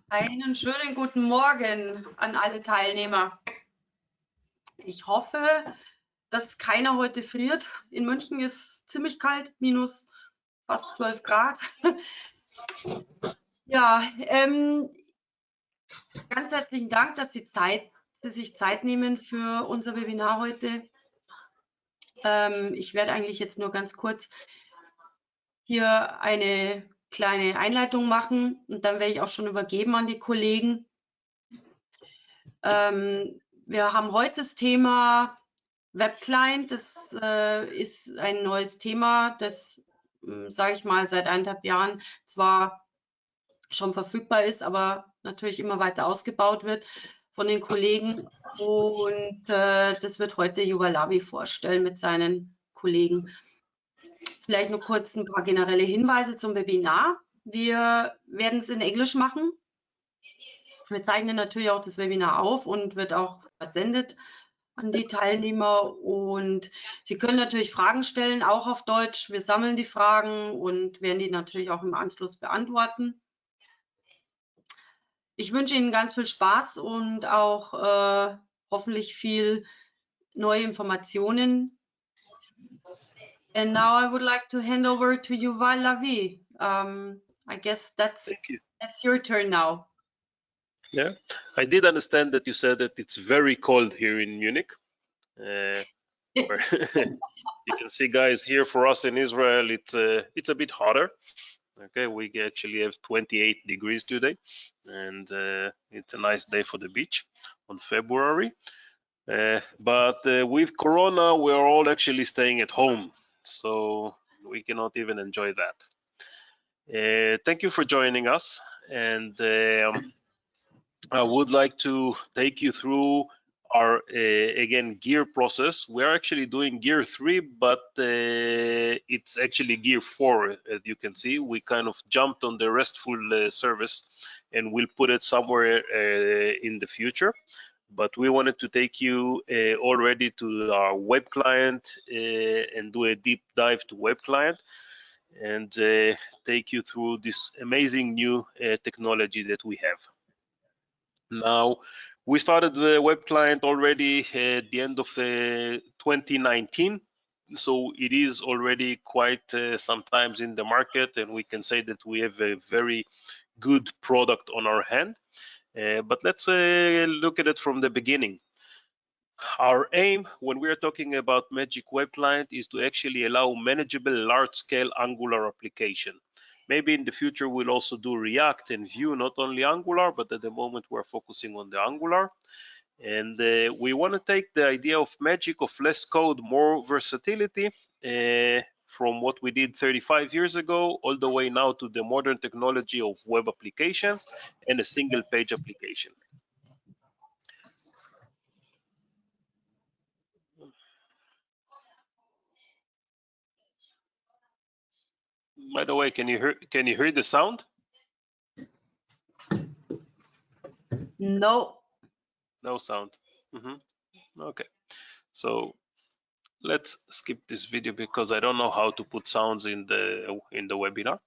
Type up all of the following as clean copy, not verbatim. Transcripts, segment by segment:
Einen schönen guten Morgen an alle Teilnehmer. Ich hoffe, dass keiner heute friert. In München ist es ziemlich kalt, minus fast 12 Grad. Ja, ganz herzlichen Dank, dass Sie sich Zeit nehmen für unser Webinar heute. Ich werde eigentlich jetzt nur ganz kurz hier eine kleine Einleitung machen und dann werde ich auch schon übergeben an die Kollegen. Wir haben heute das Thema Web Client. Das ist ein neues Thema, das, sage ich mal, seit 1,5 Jahren zwar schon verfügbar ist, aber natürlich immer weiter ausgebaut wird von den Kollegen. Und das wird heute Yuval Lavi vorstellen mit seinen Kollegen. Vielleicht noch kurz ein paar generelle Hinweise zum Webinar. Wir werden es in Englisch machen. Wir zeichnen natürlich auch das Webinar auf und wird auch versendet an die Teilnehmer. Und Sie können natürlich Fragen stellen, auch auf Deutsch. Wir sammeln die Fragen und werden die natürlich auch im Anschluss beantworten. Ich wünsche Ihnen ganz viel Spaß und auch hoffentlich viel neue Informationen. And now I would like to hand over to Yuval Lavi. I guess that's your turn now. Yeah, I did understand that you said that it's very cold here in Munich. You can see, guys, here for us in Israel, it's a bit hotter. Okay, we actually have 28 degrees today, and it's a nice day for the beach on February. But with Corona, we're all actually staying at home, so we cannot even enjoy that. Thank you for joining us, and I would like to take you through our again gear process. We're actually doing gear 3, but it's actually gear 4. As you can see, we kind of jumped on the RESTful service, and we'll put it somewhere in the future. But we wanted to take you already to our web client and do a deep dive to web client, and take you through this amazing new technology that we have. Now, we started the web client already at the end of 2019, so it is already quite sometimes in the market, and we can say that we have a very good product on our hand. But let's look at it from the beginning. Our aim when we are talking about Magic Web Client is to actually allow manageable large-scale Angular application. Maybe in the future we'll also do React and Vue, not only Angular, but at the moment we're focusing on the Angular. And we want to take the idea of magic of less code, more versatility from what we did 35 years ago all the way now to the modern technology of web application and a single page application. By the way, can you hear the sound? No. No sound. Okay. So let's skip this video because I don't know how to put sounds in the webinar.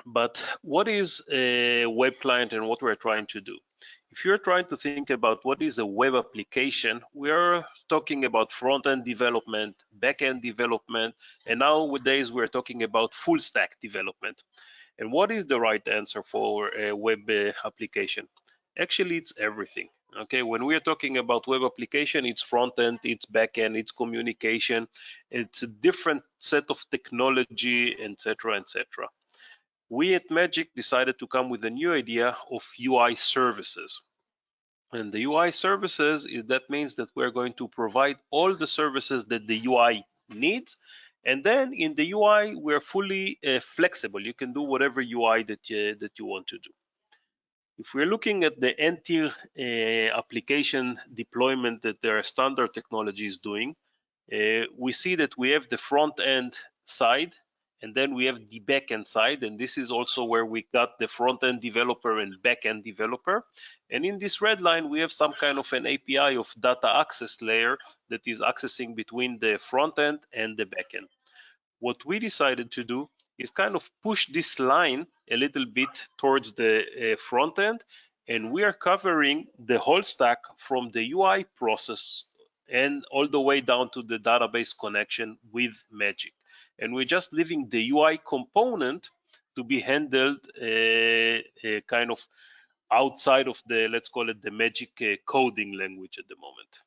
But what is a web client and what we're trying to do? If you're trying to think about what is a web application, we're talking about front-end development, back-end development, and nowadays we're talking about full stack development. And what is the right answer for a web application? Actually, it's everything. Okay, when we are talking about web application, it's front-end, it's back-end, it's communication, it's a different set of technology, etc., etc. We at Magic decided to come with a new idea of UI services. And the UI services, that means that we're going to provide all the services that the UI needs. And then in the UI, we're fully flexible. You can do whatever UI that you want to do. If we're looking at the N-tier application deployment that their standard technology is doing, we see that we have the front end side and then we have the backend side, and this is also where we got the front-end developer and backend developer. And in this red line, we have some kind of an API of data access layer that is accessing between the front end and the backend. What we decided to do is kind of push this line a little bit towards the front end, and we are covering the whole stack from the UI process and all the way down to the database connection with Magic. And we're just leaving the UI component to be handled kind of outside of the, let's call it the Magic coding language at the moment.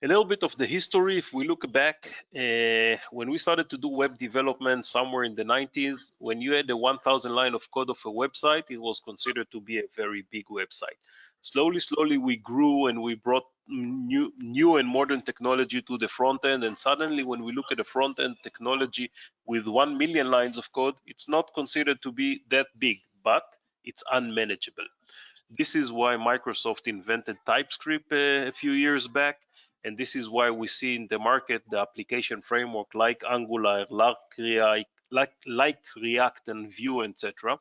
A little bit of the history, if we look back, when we started to do web development somewhere in the 90s, when you had a 1,000 line of code of a website, it was considered to be a very big website. Slowly we grew and we brought new and modern technology to the front end, and suddenly when we look at the front end technology with 1 million lines of code, it's not considered to be that big, but it's unmanageable. This is why Microsoft invented TypeScript a few years back, and this is why we see in the market the application framework like Angular, like React and Vue, etc.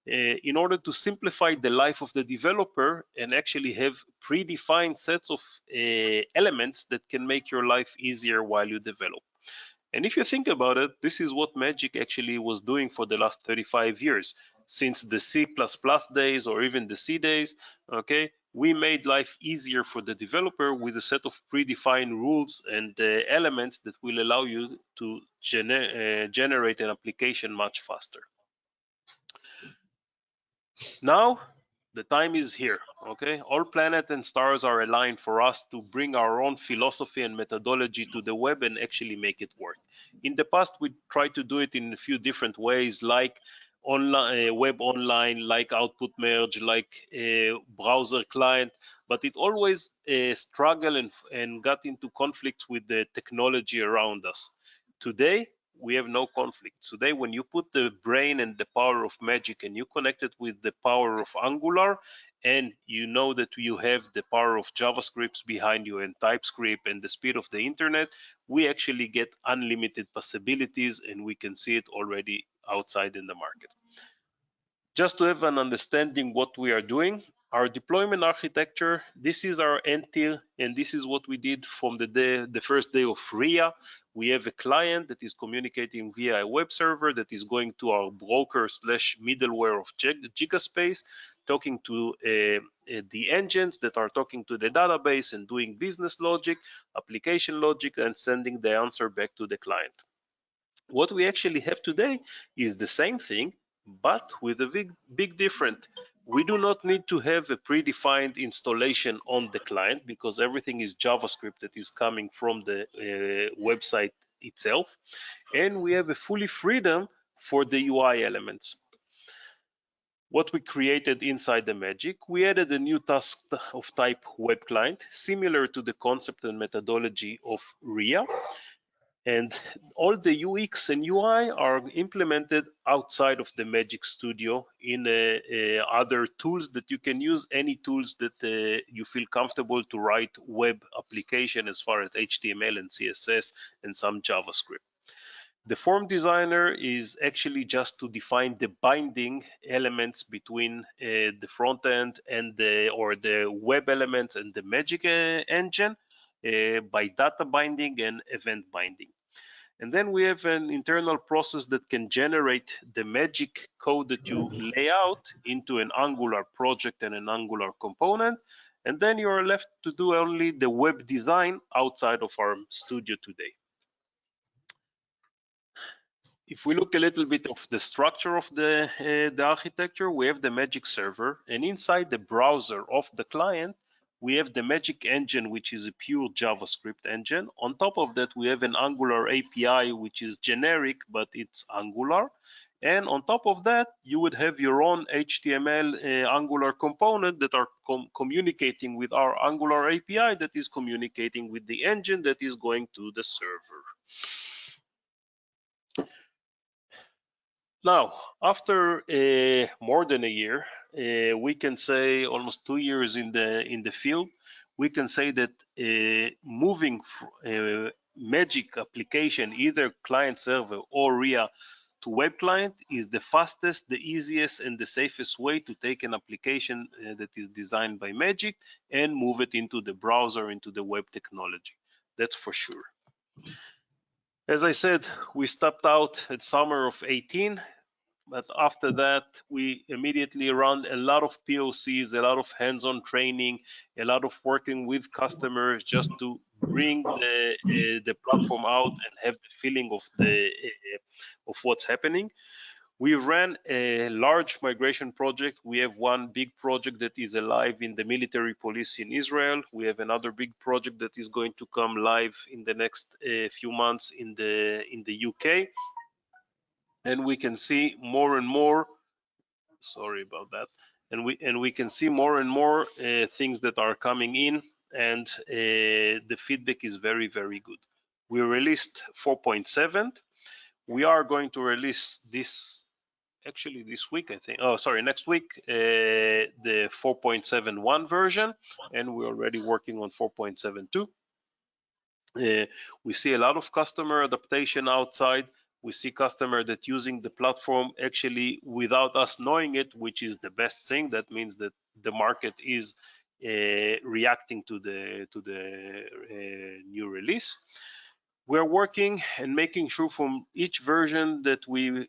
In order to simplify the life of the developer and actually have predefined sets of elements that can make your life easier while you develop. And if you think about it, this is what Magic actually was doing for the last 35 years. Since the C++ days or even the C days, okay, we made life easier for the developer with a set of predefined rules and elements that will allow you to generate an application much faster. Now, the time is here, okay? All planets and stars are aligned for us to bring our own philosophy and methodology to the web and actually make it work. In the past, we tried to do it in a few different ways, like online, web online, like output merge, like browser client, but it always struggled and got into conflict with the technology around us. Today, we have no conflict. Today, when you put the brain and the power of Magic and you connect it with the power of Angular, and you know that you have the power of JavaScript behind you and TypeScript and the speed of the internet, we actually get unlimited possibilities, and we can see it already outside in the market. Just to have an understanding what we are doing, our deployment architecture, this is our end tier, and this is what we did from the first day of RIA. We have a client that is communicating via a web server that is going to our broker / middleware of Gigaspace, talking to the engines that are talking to the database and doing business logic, application logic, and sending the answer back to the client. What we actually have today is the same thing, but with a big difference. We do not need to have a predefined installation on the client because everything is JavaScript that is coming from the website itself, and we have a fully freedom for the UI elements. What we created inside the Magic, we added a new task of type Web Client, similar to the concept and methodology of RIA. And all the UX and UI are implemented outside of the Magic Studio in other tools that you can use, any tools that you feel comfortable to write web application as far as HTML and CSS and some JavaScript. The form designer is actually just to define the binding elements between the front end and the web elements and the Magic engine by data binding and event binding. And then we have an internal process that can generate the Magic code that you lay out into an Angular project and an Angular component. And then you are left to do only the web design outside of our studio today. If we look a little bit of the structure of the architecture, we have the Magic server, and inside the browser of the client, we have the Magic engine, which is a pure JavaScript engine. On top of that, we have an Angular API, which is generic, but it's Angular. And on top of that, you would have your own HTML Angular component that are communicating with our Angular API that is communicating with the engine that is going to the server. Now, after more than a year, we can say almost 2 years in the field, we can say that moving magic application, either client server or RIA to web client, is the fastest, the easiest, and the safest way to take an application that is designed by Magic and move it into the browser, into the web technology. That's for sure. As I said, we stopped out at summer of 18, but after that, we immediately run a lot of POCs, a lot of hands-on training, a lot of working with customers just to bring the platform out and have the feeling of what's happening. We ran a large migration project. We have one big project that is alive in the military police in Israel. We have another big project that is going to come live in the next few months in the UK. And we can see more and more. Sorry about that. And we can see more and more things that are coming in, and the feedback is very, very good. We released 4.7. We are going to release this actually this week, I think. Oh, sorry, next week, the 4.71 version, and we're already working on 4.72. We see a lot of customer adaptation outside. We see customer that using the platform actually without us knowing it, which is the best thing. That means that the market is reacting to the new release. We're working and making sure from each version that we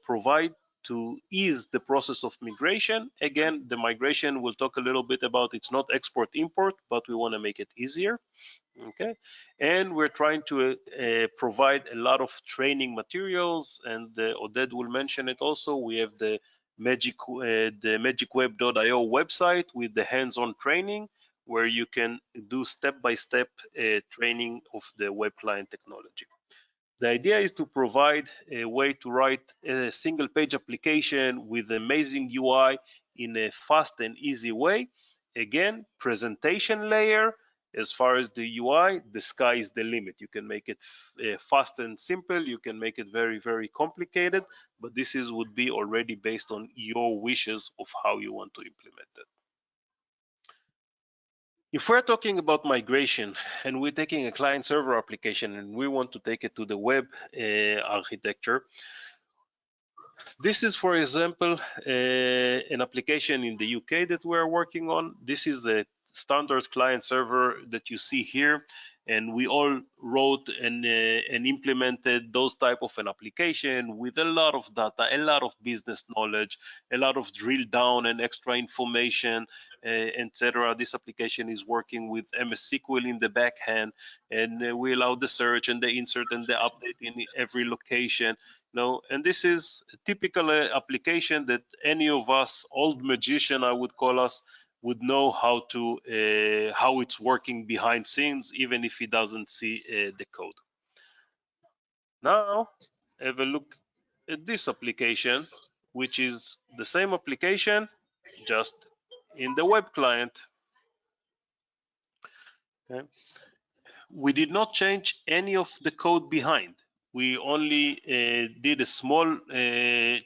provide to ease the process of migration. Again, the migration, we'll talk a little bit about, it's not export import, but we want to make it easier. Okay, and we're trying to provide a lot of training materials, and Oded will mention it also. We have the magicweb.io website with the hands-on training, where you can do step-by-step training of the web client technology. The idea is to provide a way to write a single page application with amazing UI in a fast and easy way. Again, presentation layer. As far as the UI, the sky is the limit. You can make it fast and simple. You can make it very, very complicated, but this would be already based on your wishes of how you want to implement it. If we're talking about migration and we're taking a client server application and we want to take it to the web architecture, this is, for example, an application in the UK that we're working on. This is a standard client server that you see here, and we all wrote and implemented those type of an application with a lot of data, a lot of business knowledge, a lot of drill down and extra information, etc. This application is working with MS SQL in the backhand, and we allow the search and the insert and the update in every location. And this is a typical application that any of us, old magician I would call us, would know how it's working behind scenes, even if he doesn't see the code. Now, have a look at this application, which is the same application, just in the web client. Okay. We did not change any of the code behind. We only did a small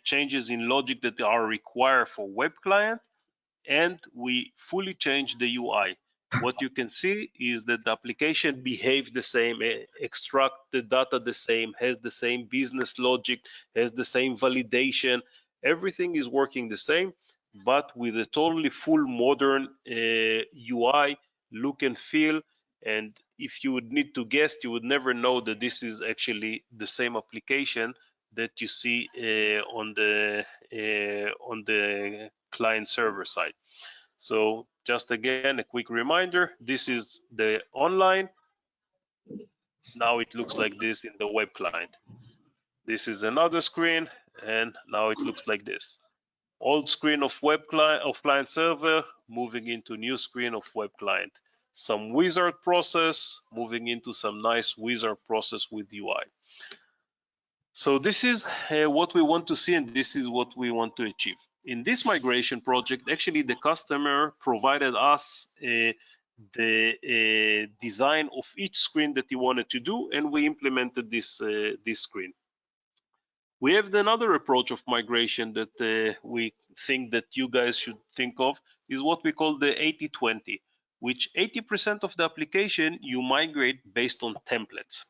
changes in logic that are required for web client, and we fully changed the UI. What you can see is that the application behaves the same, extract the data the same, has the same business logic, has the same validation. Everything is working the same, but with a totally full modern UI look and feel. And if you would need to guess, you would never know that this is actually the same application that you see on the client server side. So just again, a quick reminder, this is the online. Now it looks like this in the web client. This is another screen, and now it looks like this. Old screen of web client, of client server, moving into new screen of web client. Some wizard process, moving into some nice wizard process with UI. So this is what we want to see, and this is what we want to achieve. In this migration project, actually the customer provided us the design of each screen that he wanted to do, and we implemented this screen. We have another approach of migration that we think that you guys should think of, is what we call the 80-20. which 80% of the application you migrate based on templates.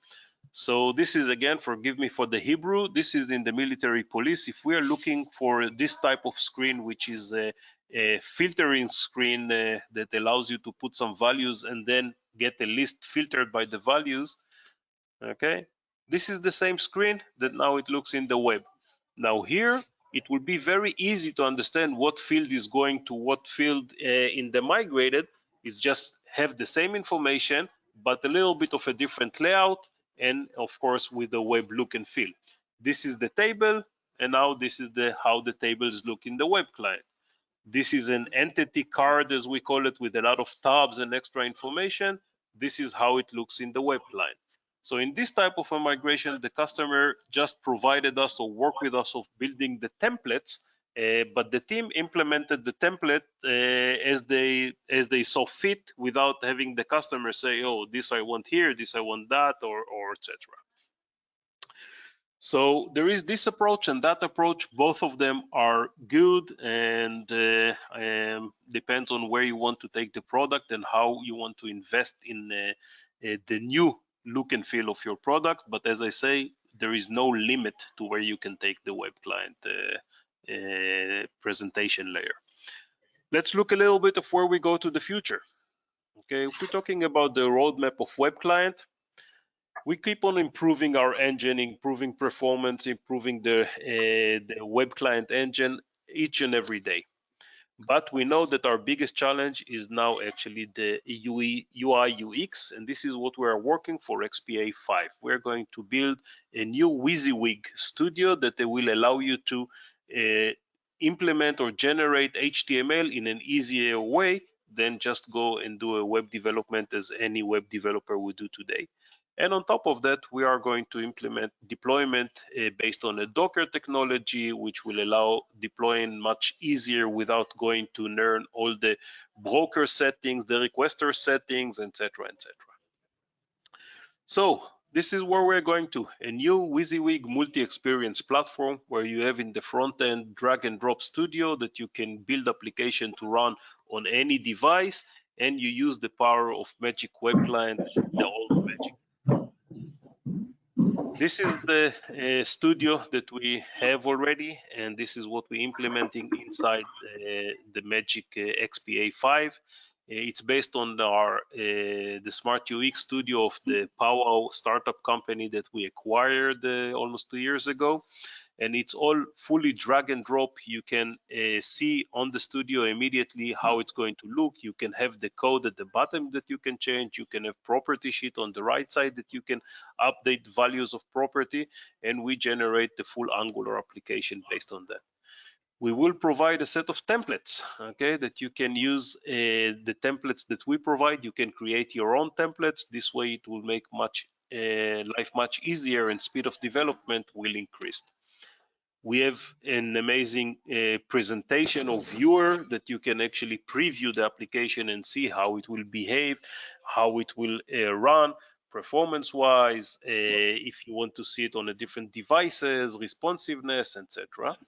So this is, again, forgive me for the Hebrew, this is in the military police. If we are looking for this type of screen, which is a filtering screen that allows you to put some values and then get a list filtered by the values, okay, this is the same screen that now it looks in the web. Now here it will be very easy to understand what field is going to what field in the migrated. It's just have the same information but a little bit of a different layout, and of course with the web look and feel. This is the table, and now this is how the tables look in the web client. This is an entity card, as we call it, with a lot of tabs and extra information. This is how it looks in the web client. So in this type of a migration, the customer just provided us or worked with us of building the templates, but the team implemented the template as they saw fit, without having the customer say, "Oh, this I want here, this I want that," or etc. So there is this approach and that approach. Both of them are good, and depends on where you want to take the product and how you want to invest in the new look and feel of your product. But as I say, there is no limit to where you can take the web client presentation layer. Let's look a little bit of where we go to the future. Okay, if we're talking about the roadmap of web client, we keep on improving our engine, improving performance, improving the web client engine each and every day. But we know that our biggest challenge is now actually the UI UX, and this is what we are working for XPA 5. We're going to build a new WYSIWYG studio that will allow you to implement or generate HTML in an easier way than just go and do a web development as any web developer would do today. And on top of that, we are going to implement deployment based on a Docker technology, which will allow deploying much easier without going to learn all the broker settings, the requester settings, etc., etc. So this is where we're going to a new WYSIWYG multi-experience platform, where you have in the front end drag and drop studio that you can build application to run on any device, and you use the power of Magic Web Client, the old Magic. This is the studio that we have already, and this is what we're implementing inside the Magic XPA 5. It's based on our the Smart UX studio of the Powwow startup company that we acquired almost 2 years ago. And it's all fully drag and drop. You can see on the studio immediately how it's going to look. You can have the code at the bottom that you can change. You can have property sheet on the right side that you can update values of property, and we generate the full Angular application based on that. We will provide a set of templates, okay, that you can use. The templates that we provide, you can create your own templates. This way it will make life much easier, and speed of development will increase. We have an amazing presentation of viewer that you can actually preview the application and see how it will behave, how it will run performance-wise, if you want to see it on a different devices, responsiveness, etc.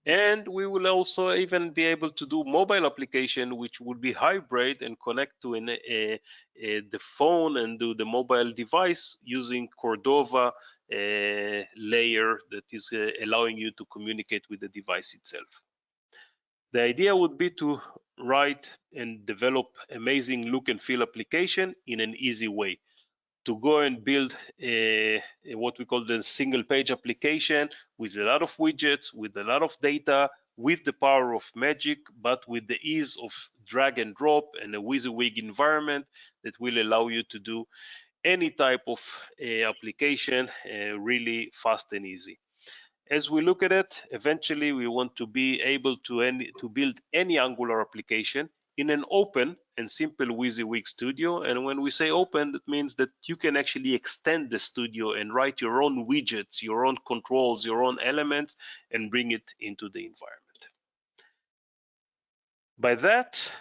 And we will also even be able to do mobile application, which will be hybrid and connect to the phone and do the mobile device using Cordova layer that is allowing you to communicate with the device itself. The idea would be to write and develop amazing look and feel application in an easy way. To go and build what we call the single page application with a lot of widgets, with a lot of data, with the power of Magic, but with the ease of drag and drop and a WYSIWYG environment that will allow you to do any type of application really fast and easy. As we look at it, eventually we want to be able to build any Angular application in an open and simple WYSIWYG studio. And when we say open, that means that you can actually extend the studio and write your own widgets, your own controls, your own elements, and bring it into the environment. By that,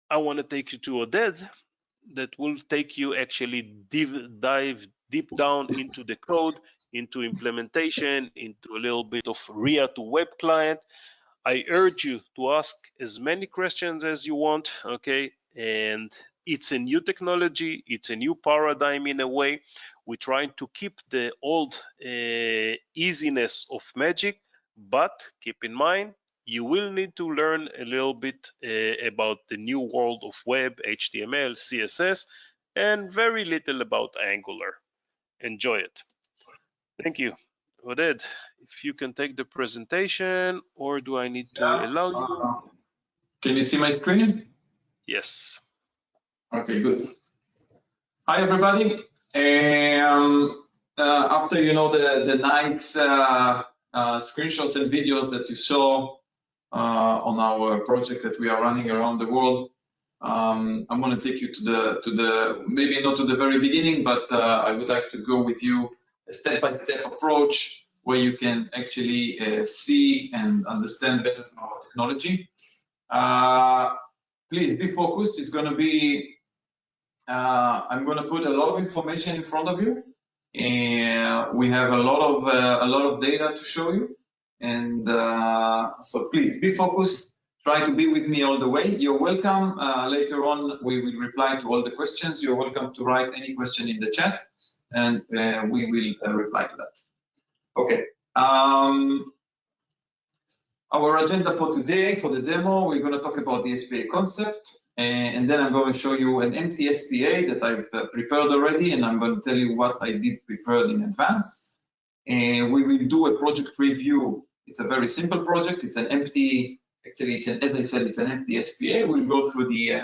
I want to take you to Oded that will take you actually dive deep down into the code, into implementation, into a little bit of RIA to web client. I urge you to ask as many questions as you want, okay? And it's a new technology, it's a new paradigm in a way. We're trying to keep the old easiness of magic, but keep in mind, you will need to learn a little bit about the new world of web, HTML, CSS, and very little about Angular. Enjoy it. Thank you. Oded, if you can take the presentation, or do I need to allow you? Can you see my screen? Yes. Okay, good. Hi, everybody. After the nice screenshots and videos that you saw on our project that we are running around the world, I'm going to take you to the maybe not to the very beginning, but I would like to go with you a step-by-step approach where you can actually see and understand better our technology. Please be focused. It's going to be I'm going to put a lot of information in front of you, and we have a lot of data to show you. And so please be focused. Try to be with me all the way. You're welcome. Later on, we will reply to all the questions. You're welcome to write any question in the chat, and we will reply to that. Okay. Our agenda for today, for the demo, we're going to talk about the SPA concept, and then I'm going to show you an empty SPA that I've prepared already, and I'm going to tell you what I did prepare in advance. And we will do a project review. It's a very simple project. It's an empty, actually, as I said, it's an empty SPA. We'll go through the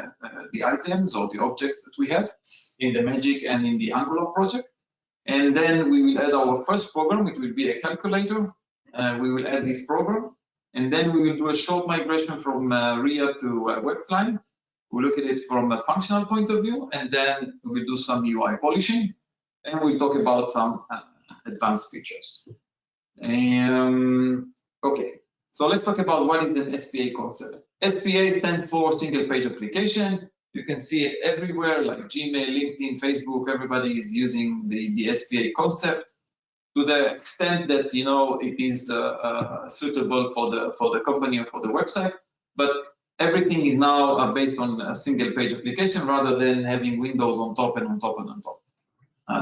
items or the objects that we have in the Magic and in the Angular project. And then we will add our first program, which will be a calculator. We will add this program. And then we will do a short migration from RIA to Web Client. We'll look at it from a functional point of view, and then we'll do some UI polishing, and we'll talk about some advanced features. Okay, so let's talk about what is the SPA concept. SPA stands for single page application. You can see it everywhere, like Gmail, LinkedIn, Facebook. Everybody is using the SPA concept, to the extent that it is suitable for the company or for the website, but everything is now based on a single page application rather than having windows on top and on top and on top.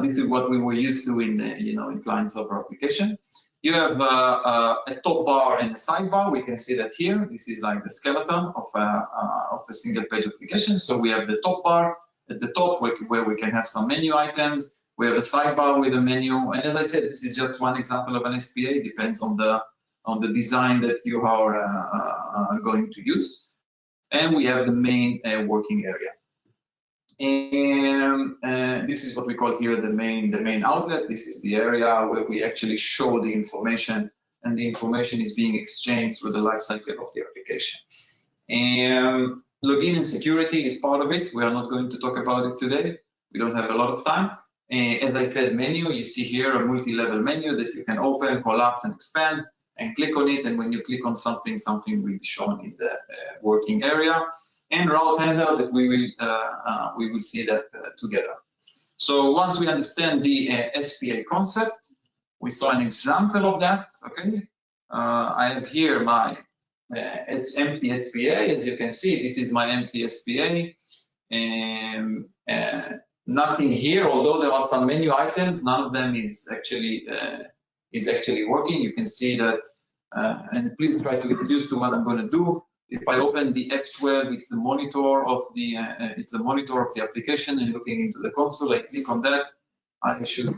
This is what we were used to in client server application. You have a top bar and a sidebar. We can see that here. This is like the skeleton of a single page application. So we have the top bar at the top where we can have some menu items. We have a sidebar with a menu, and as I said, this is just one example of an SPA. It depends on the design that you are going to use. And we have the main working area. And this is what we call here the main outlet. This is the area where we actually show the information, and the information is being exchanged through the life cycle of the application. And login and security is part of it. We are not going to talk about it today. We don't have a lot of time. As I said, menu, you see here a multi-level menu that you can open, collapse, and expand, and click on it. And when you click on something, something will be shown in the working area. And route handler that we will see that together. So once we understand the SPA concept, we saw an example of that. Okay, I have here my empty SPA. As you can see, this is my empty SPA, and nothing here. Although there are some menu items, none of them is actually working. You can see that, and please try to get used to what I'm going to do. If I open the F12, it's the monitor of the application, and looking into the console, I click on that. I should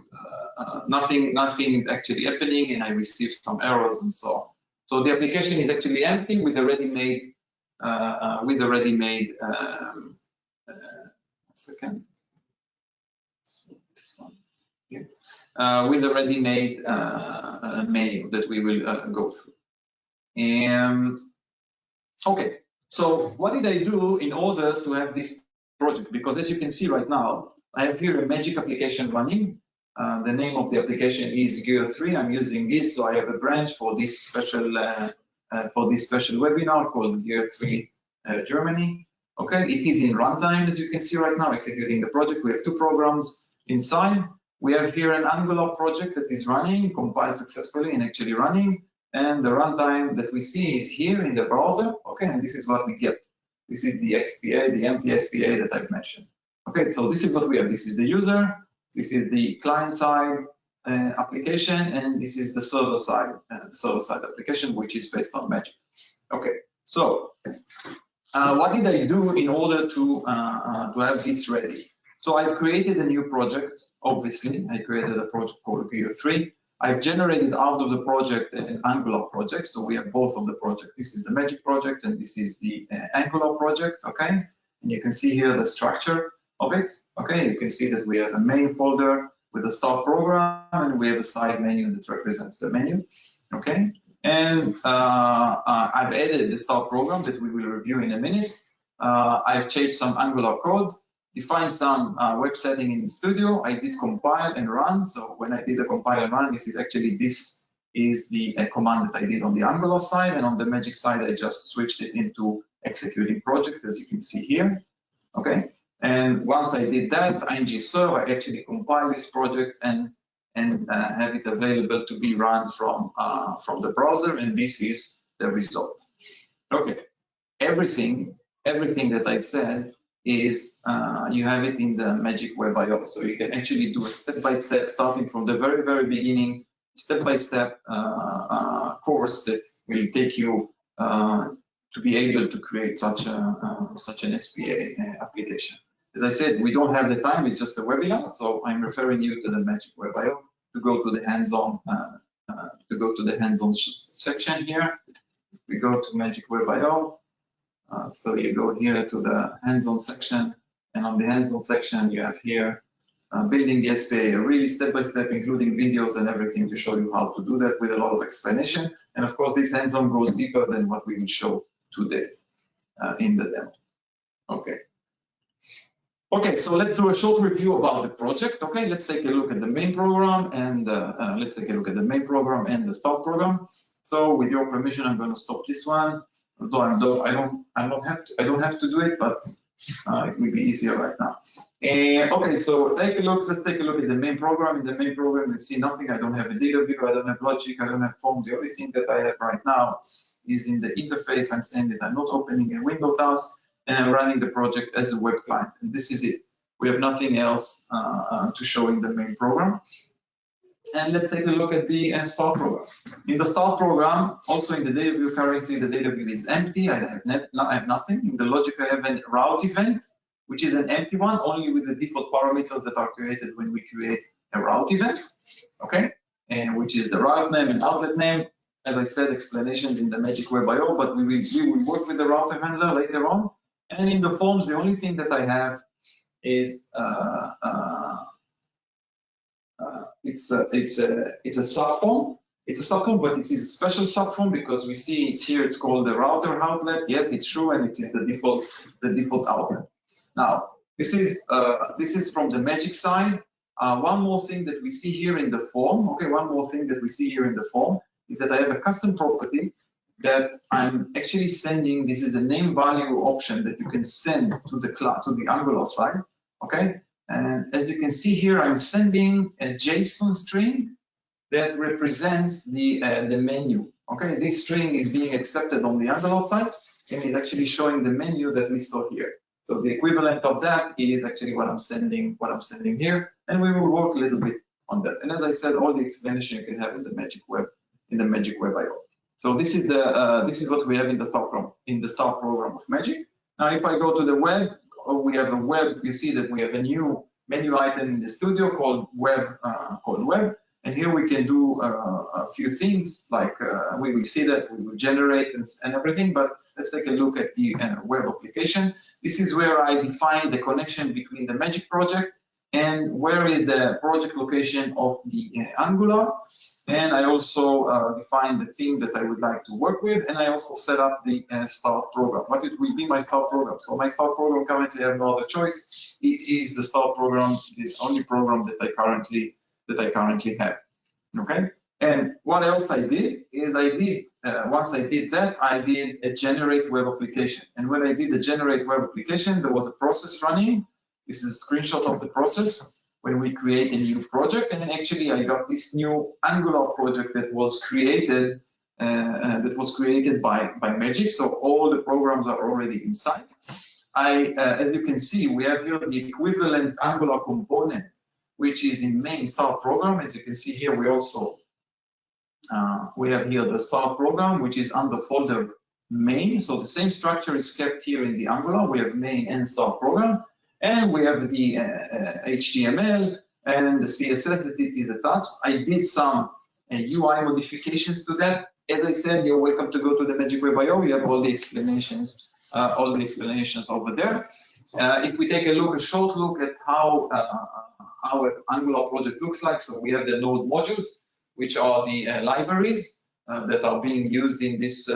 nothing is actually happening, and I receive some errors and so on. So the application is actually empty with a ready-made second. So this one here, with a ready-made menu that we will go through. And okay, so what did I do in order to have this project? Because as you can see right now, I have here a Magic application running. The name of the application is Gear 3. I'm using it, so I have a branch for this special webinar called Gear 3 Germany. Okay, it is in runtime, as you can see right now, executing the project. We have two programs inside. We have here an Angular project that is running, compiled successfully and actually running. and the runtime that we see is here in the browser, okay, and this is what we get. This is the SPA, the empty SPA that I've mentioned. Okay, so this is what we have. This is the user, this is the client-side application, and this is the server-side application, which is based on Magic. Okay, so what did I do in order to have this ready? So I've created a new project. Obviously, I created a project called Gear 3. I've generated out of the project an Angular project. So we have both of the project. This is the Magic project, and this is the Angular project. Okay, and you can see here the structure of it. Okay, you can see that we have a main folder with a start program, and we have a side menu that represents the menu. Okay, and I've added the start program that we will review in a minute. I've changed some Angular code, defined some web setting in the studio. I did compile and run. So when I did a compile and run, this is the command that I did on the Angular side, and on the Magic side, I just switched it into executing project, as you can see here. Okay, and once I did that, ing-serve, I actually compile this project and have it available to be run from the browser, and this is the result. Okay, everything that I said is you have it in the Magic Web IO, so you can actually do a step-by-step, starting from the very, very beginning, step-by-step course that will take you to be able to create such an SPA application. As I said, we don't have the time, it's just a webinar, so I'm referring you to the Magic Web IO to go to the hands-on section here. We go to Magic Web IO. So you go here to the hands-on section, and on the hands-on section, you have here building the SPA, really step-by-step, including videos and everything to show you how to do that with a lot of explanation. And of course, this hands-on goes deeper than what we will show today in the demo. Okay. Okay, so let's do a short review about the project. Okay, let's take a look at the main program and the start program. So with your permission, I'm going to stop this one. Although I don't have to do it, but it will be easier right now. Okay, so let's take a look at the main program. In the main program, you see nothing. I don't have a data view, I don't have logic, I don't have forms. The only thing that I have right now is in the interface. I'm saying that I'm not opening a window task, and I'm running the project as a web client. And this is it. We have nothing else to show in the main program. And let's take a look at the start program. In the start program, also in the data view, currently the data view is empty. I have nothing. In the logic, I have a route event, which is an empty one, only with the default parameters that are created when we create a route event. Okay, and which is the route name and outlet name. As I said, explanations in the Magic Web IO, but we will work with the router handler later on. And in the forms, the only thing that I have is it's a subform. It's a subform, but it is a special subform because we see it's here. It's called the router outlet. Yes, it's true, and it is the default outlet. Now, this is from the Magic side. One more thing that we see here in the form. Okay, one more thing that we see here in the form is that I have a custom property that I'm actually sending. This is a name value option that you can send to the Angular side. Okay. And as you can see here, I'm sending a JSON string that represents the menu. Okay, this string is being accepted on the Angular side, and is actually showing the menu that we saw here. So the equivalent of that is actually what I'm sending here, and we will work a little bit on that. And as I said, all the explanation you can have in the Magic Web IO. So this is what we have in the start program of Magic. Now, if I go to the web, we have a web. You see that we have a new menu item in the studio called web, and here we can do a few things like we will see that we will generate and everything. But let's take a look at the web application. This is where I define the connection between the Magic project and where is the project location of the Angular. And I also define the theme that I would like to work with, and I also set up the start program. What it will be my start program. So my start program currently I have no other choice. It is the start program, the only program that I currently have. Okay. And what else I did is once I did that, I did a generate web application. And when I did the generate web application, there was a process running. This is a screenshot of the process when we create a new project. And actually I got this new Angular project that was created that was created by Magic. So all the programs are already inside. As you can see, we have here the equivalent Angular component, which is in main start program. As you can see here, we also we have here the start program, which is under folder main. So the same structure is kept here in the Angular. We have main and start program, and we have the HTML and the CSS that it is attached. I did some UI modifications to that. As I said, you're welcome to go to the Magic Web IO. We have all the explanations over there. If we take a short look at how our Angular project looks like, so we have the node modules, which are the libraries that are being used in this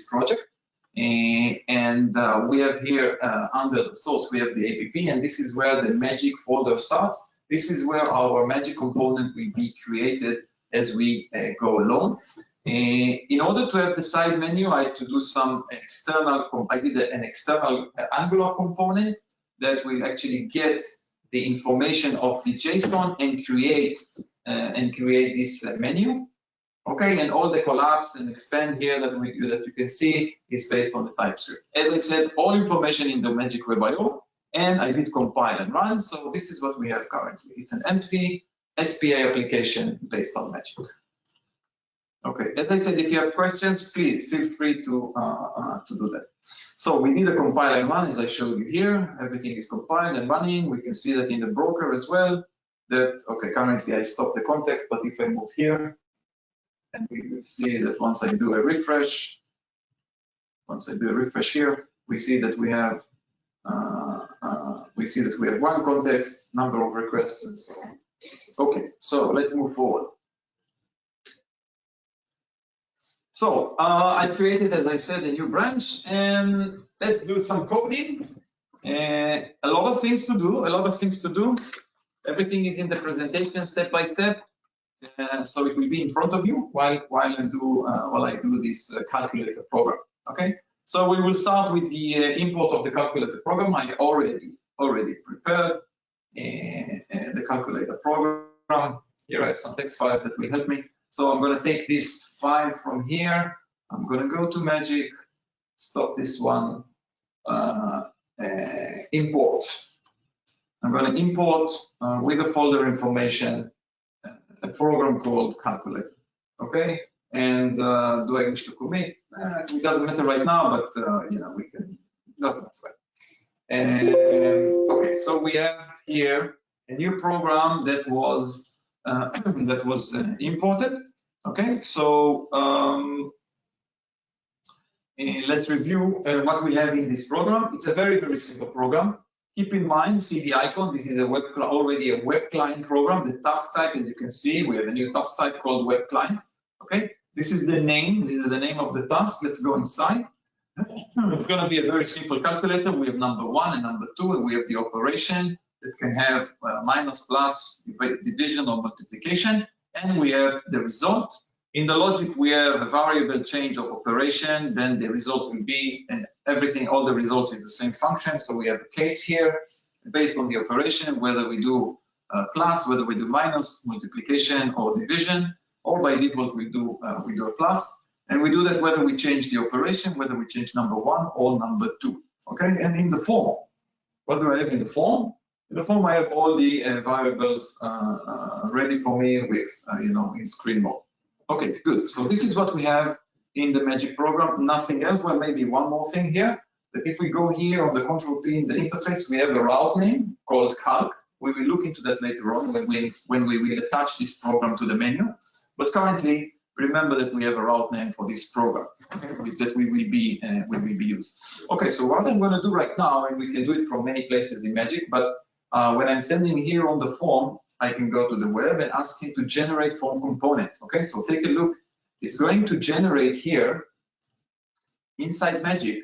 project, and we have here under the source we have the app, and this is where the Magic folder starts. This is where our Magic component will be created as we go along. In order to have the side menu, I had to do some external. I did an external Angular component that will actually get the information of the JSON and create this menu. Okay, and all the collapse and expand here that you can see is based on the TypeScript. As I said, all information in the Magic Web IO, and I did compile and run. So this is what we have currently. It's an empty SPA application based on Magic. Okay, as I said, if you have questions, please feel free to do that. So we did a compile and run, as I showed you here. Everything is compiled and running. We can see that in the broker as well. That okay, currently I stopped the context, but if I move here, and we will see that once I do a refresh, here, we see that we have one context, number of requests, and so on. Okay, so let's move forward. So I created, as I said, a new branch, and let's do some coding. A lot of things to do. Everything is in the presentation step by step, so it will be in front of you while I do this calculator program. Okay, so we will start with the import of the calculator program. I already prepared the calculator program. Here I have some text files that will help me. So I'm going to take this file from here. I'm going to go to Magic, stop this one, import. I'm going to import with the folder information a program called calculator. Okay, and do I wish to commit? It doesn't matter right now, but you know, we can. Doesn't matter. Okay, so we have here a new program that was imported. Okay, so let's review what we have in this program. It's a very simple program. Keep in mind, see the icon. This is already a web client program. The task type, as you can see, we have a new task type called web client. Okay, this is the name. This is the name of the task. Let's go inside. It's going to be a very simple calculator. We have number 1 and number 2, and we have the operation that can have minus, plus, division, or multiplication, and we have the result. In the logic, we have a variable change of operation, then the result will be, and everything, all the results is the same function. So we have a case here based on the operation, whether we do plus, whether we do minus, multiplication, or division, or by default we do a plus. And we do that whether we change the operation, whether we change number 1 or number 2. Okay, and in the form, what do I have in the form? In the form, I have all the variables ready for me with, in screen mode. Okay, good. So this is what we have in the Magic program. Nothing else. Well, maybe one more thing here. That if we go here on the Control P in the interface, we have a route name called calc. We will look into that later on when we will attach this program to the menu. But currently, remember that we have a route name for this program, okay, that will be used. Okay, so what I'm going to do right now, and we can do it from many places in Magic, but when I'm sending here on the form, I can go to the web and ask him to generate form component. Okay, so take a look. It's going to generate here inside Magic.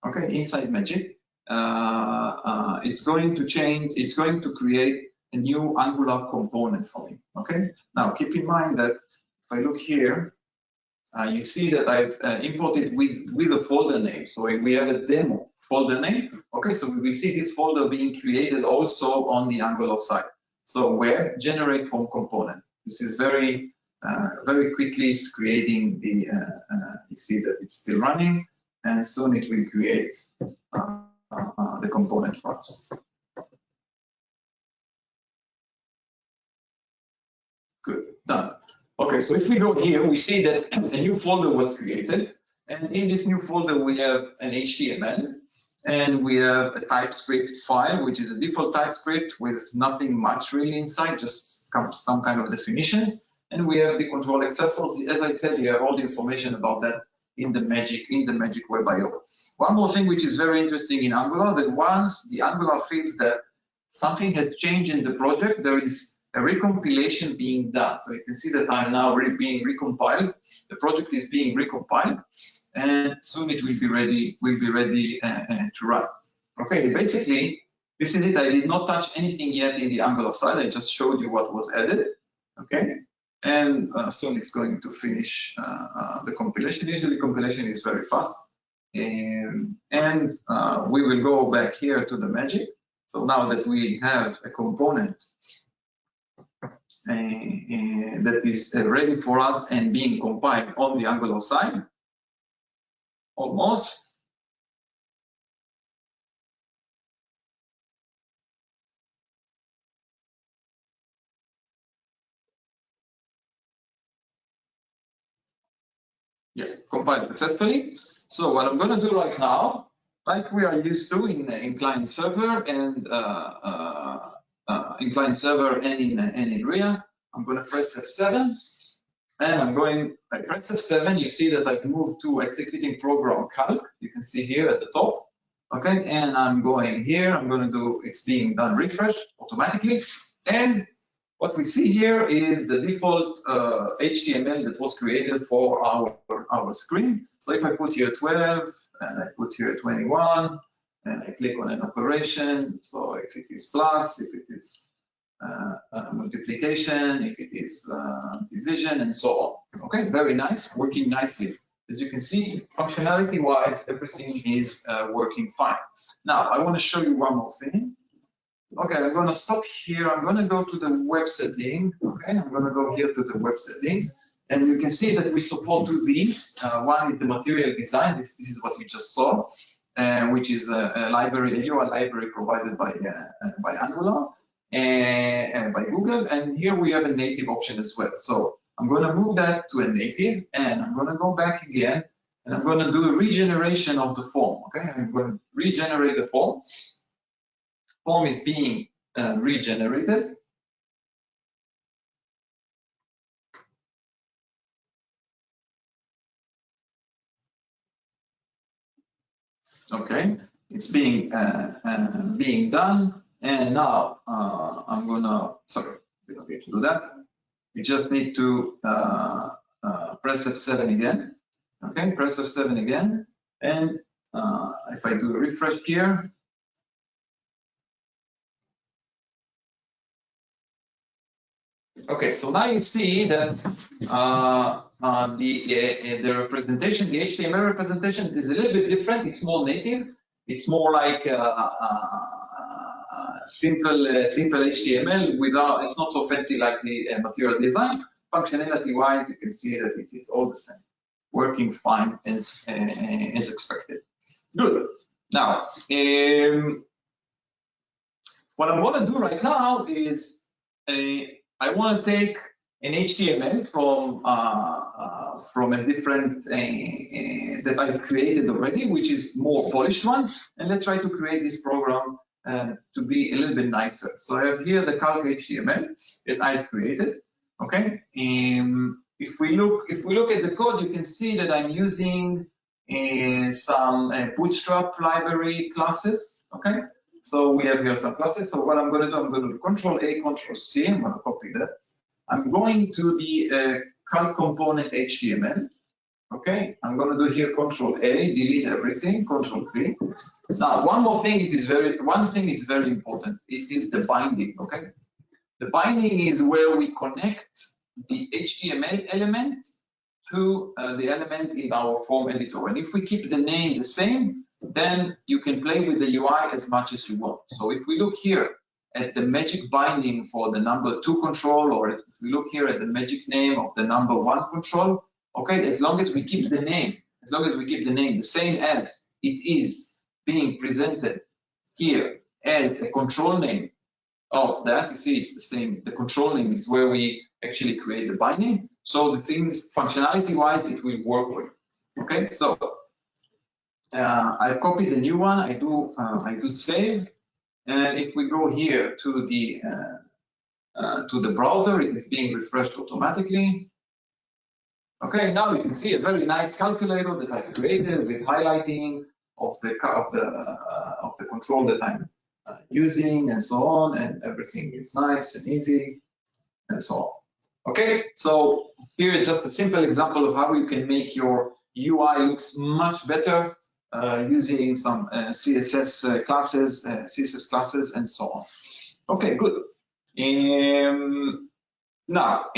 Okay, inside Magic, it's going to change. It's going to create a new Angular component for me. Okay, now keep in mind that if I look here, you see that I've imported with a folder name. So we have a demo folder name. Okay, so we will see this folder being created also on the Angular side. So where generate form component. This is very very quickly is creating the, you see that it's still running, and soon it will create the component for us. Good, done. Okay, so if we go here, we see that a new folder was created, and in this new folder we have an HTML, and we have a TypeScript file, which is a default TypeScript with nothing much really inside, just some kind of definitions. And we have the control accessors. As I said, you have all the information about that in the Magic Web IO. One more thing which is very interesting in Angular, that once the Angular feels that something has changed in the project, there is a recompilation being done. So you can see that I'm now being recompiled. The project is being recompiled, and soon it will be ready. To run. Okay, basically this is it. I did not touch anything yet in the Angular side. I just showed you what was added. Okay, and soon it's going to finish the compilation. Usually compilation is very fast, and we will go back here to the Magic. So now that we have a component that is ready for us and being compiled on the Angular side, almost. Yeah, compiled successfully. So what I'm going to do right now, like we are used to in client server and in RIA, I'm going to press F7, and I press F7. You see that I've moved to executing program calc. You can see here at the top. Okay, and I'm going here. I'm going to do it's being done refresh automatically, and what we see here is the default HTML that was created for our screen. So if I put here 12 and I put here 21 and I click on an operation, so if it is plus, if it is multiplication, if it is division, and so on. Okay, very nice, working nicely. As you can see, functionality-wise, everything is working fine. Now, I want to show you one more thing. Okay, I'm going to stop here. I'm going to go to the web setting. Okay, I'm going to go here to the web settings, and you can see that we support two these. One is the material design. This is what we just saw, which is a library, a UI library provided by Angular and by Google. And here we have a native option as well. So I'm going to move that to a native, and I'm going to go back again, and I'm going to do a regeneration of the form. Okay, I'm going to regenerate the form. Form is being regenerated. Okay, it's being done, and now I'm gonna. Sorry, we don't need to do that. We just need to press F7 again. Okay, press F7 again, and if I do a refresh here. Okay, so now you see that the representation, the HTML representation is a little bit different. It's more native. It's more like simple HTML without. It's not so fancy like the material design. Functionality-wise, you can see that it is all the same, working fine as expected. Good. Now, what I want to do right now is I want to take an HTML from a different that I've created already, which is more polished one, and let's try to create this program to be a little bit nicer. So I have here the calc HTML that I've created. Okay, if we look at the code, you can see that I'm using some Bootstrap library classes. Okay. So we have here some classes. So what I'm going to do, I'm going to do Control-A, Control-C. I'm going to copy that. I'm going to the calc component HTML. Okay, I'm going to do here Control-A, delete everything, Control-V. Now, one thing is very important. It is the binding. Okay, the binding is where we connect the HTML element to the element in our form editor. And if we keep the name the same, then you can play with the UI as much as you want. So if we look here at the magic binding for the number 2 control, or if we look here at the magic name of the number 1 control, okay, as long as we keep the name, the same as it is being presented here as a control name of that, you see it's the same, the control name is where we actually create the binding. So the things, functionality-wise, it will work with. Okay, so I've copied the new one. I do save, and if we go here to the browser, it is being refreshed automatically. Okay, now you can see a very nice calculator that I've created with highlighting of the control that I'm using and so on, and everything is nice and easy and so on. Okay, so here is just a simple example of how you can make your UI looks much better using some CSS classes and so on. Okay, good. Now,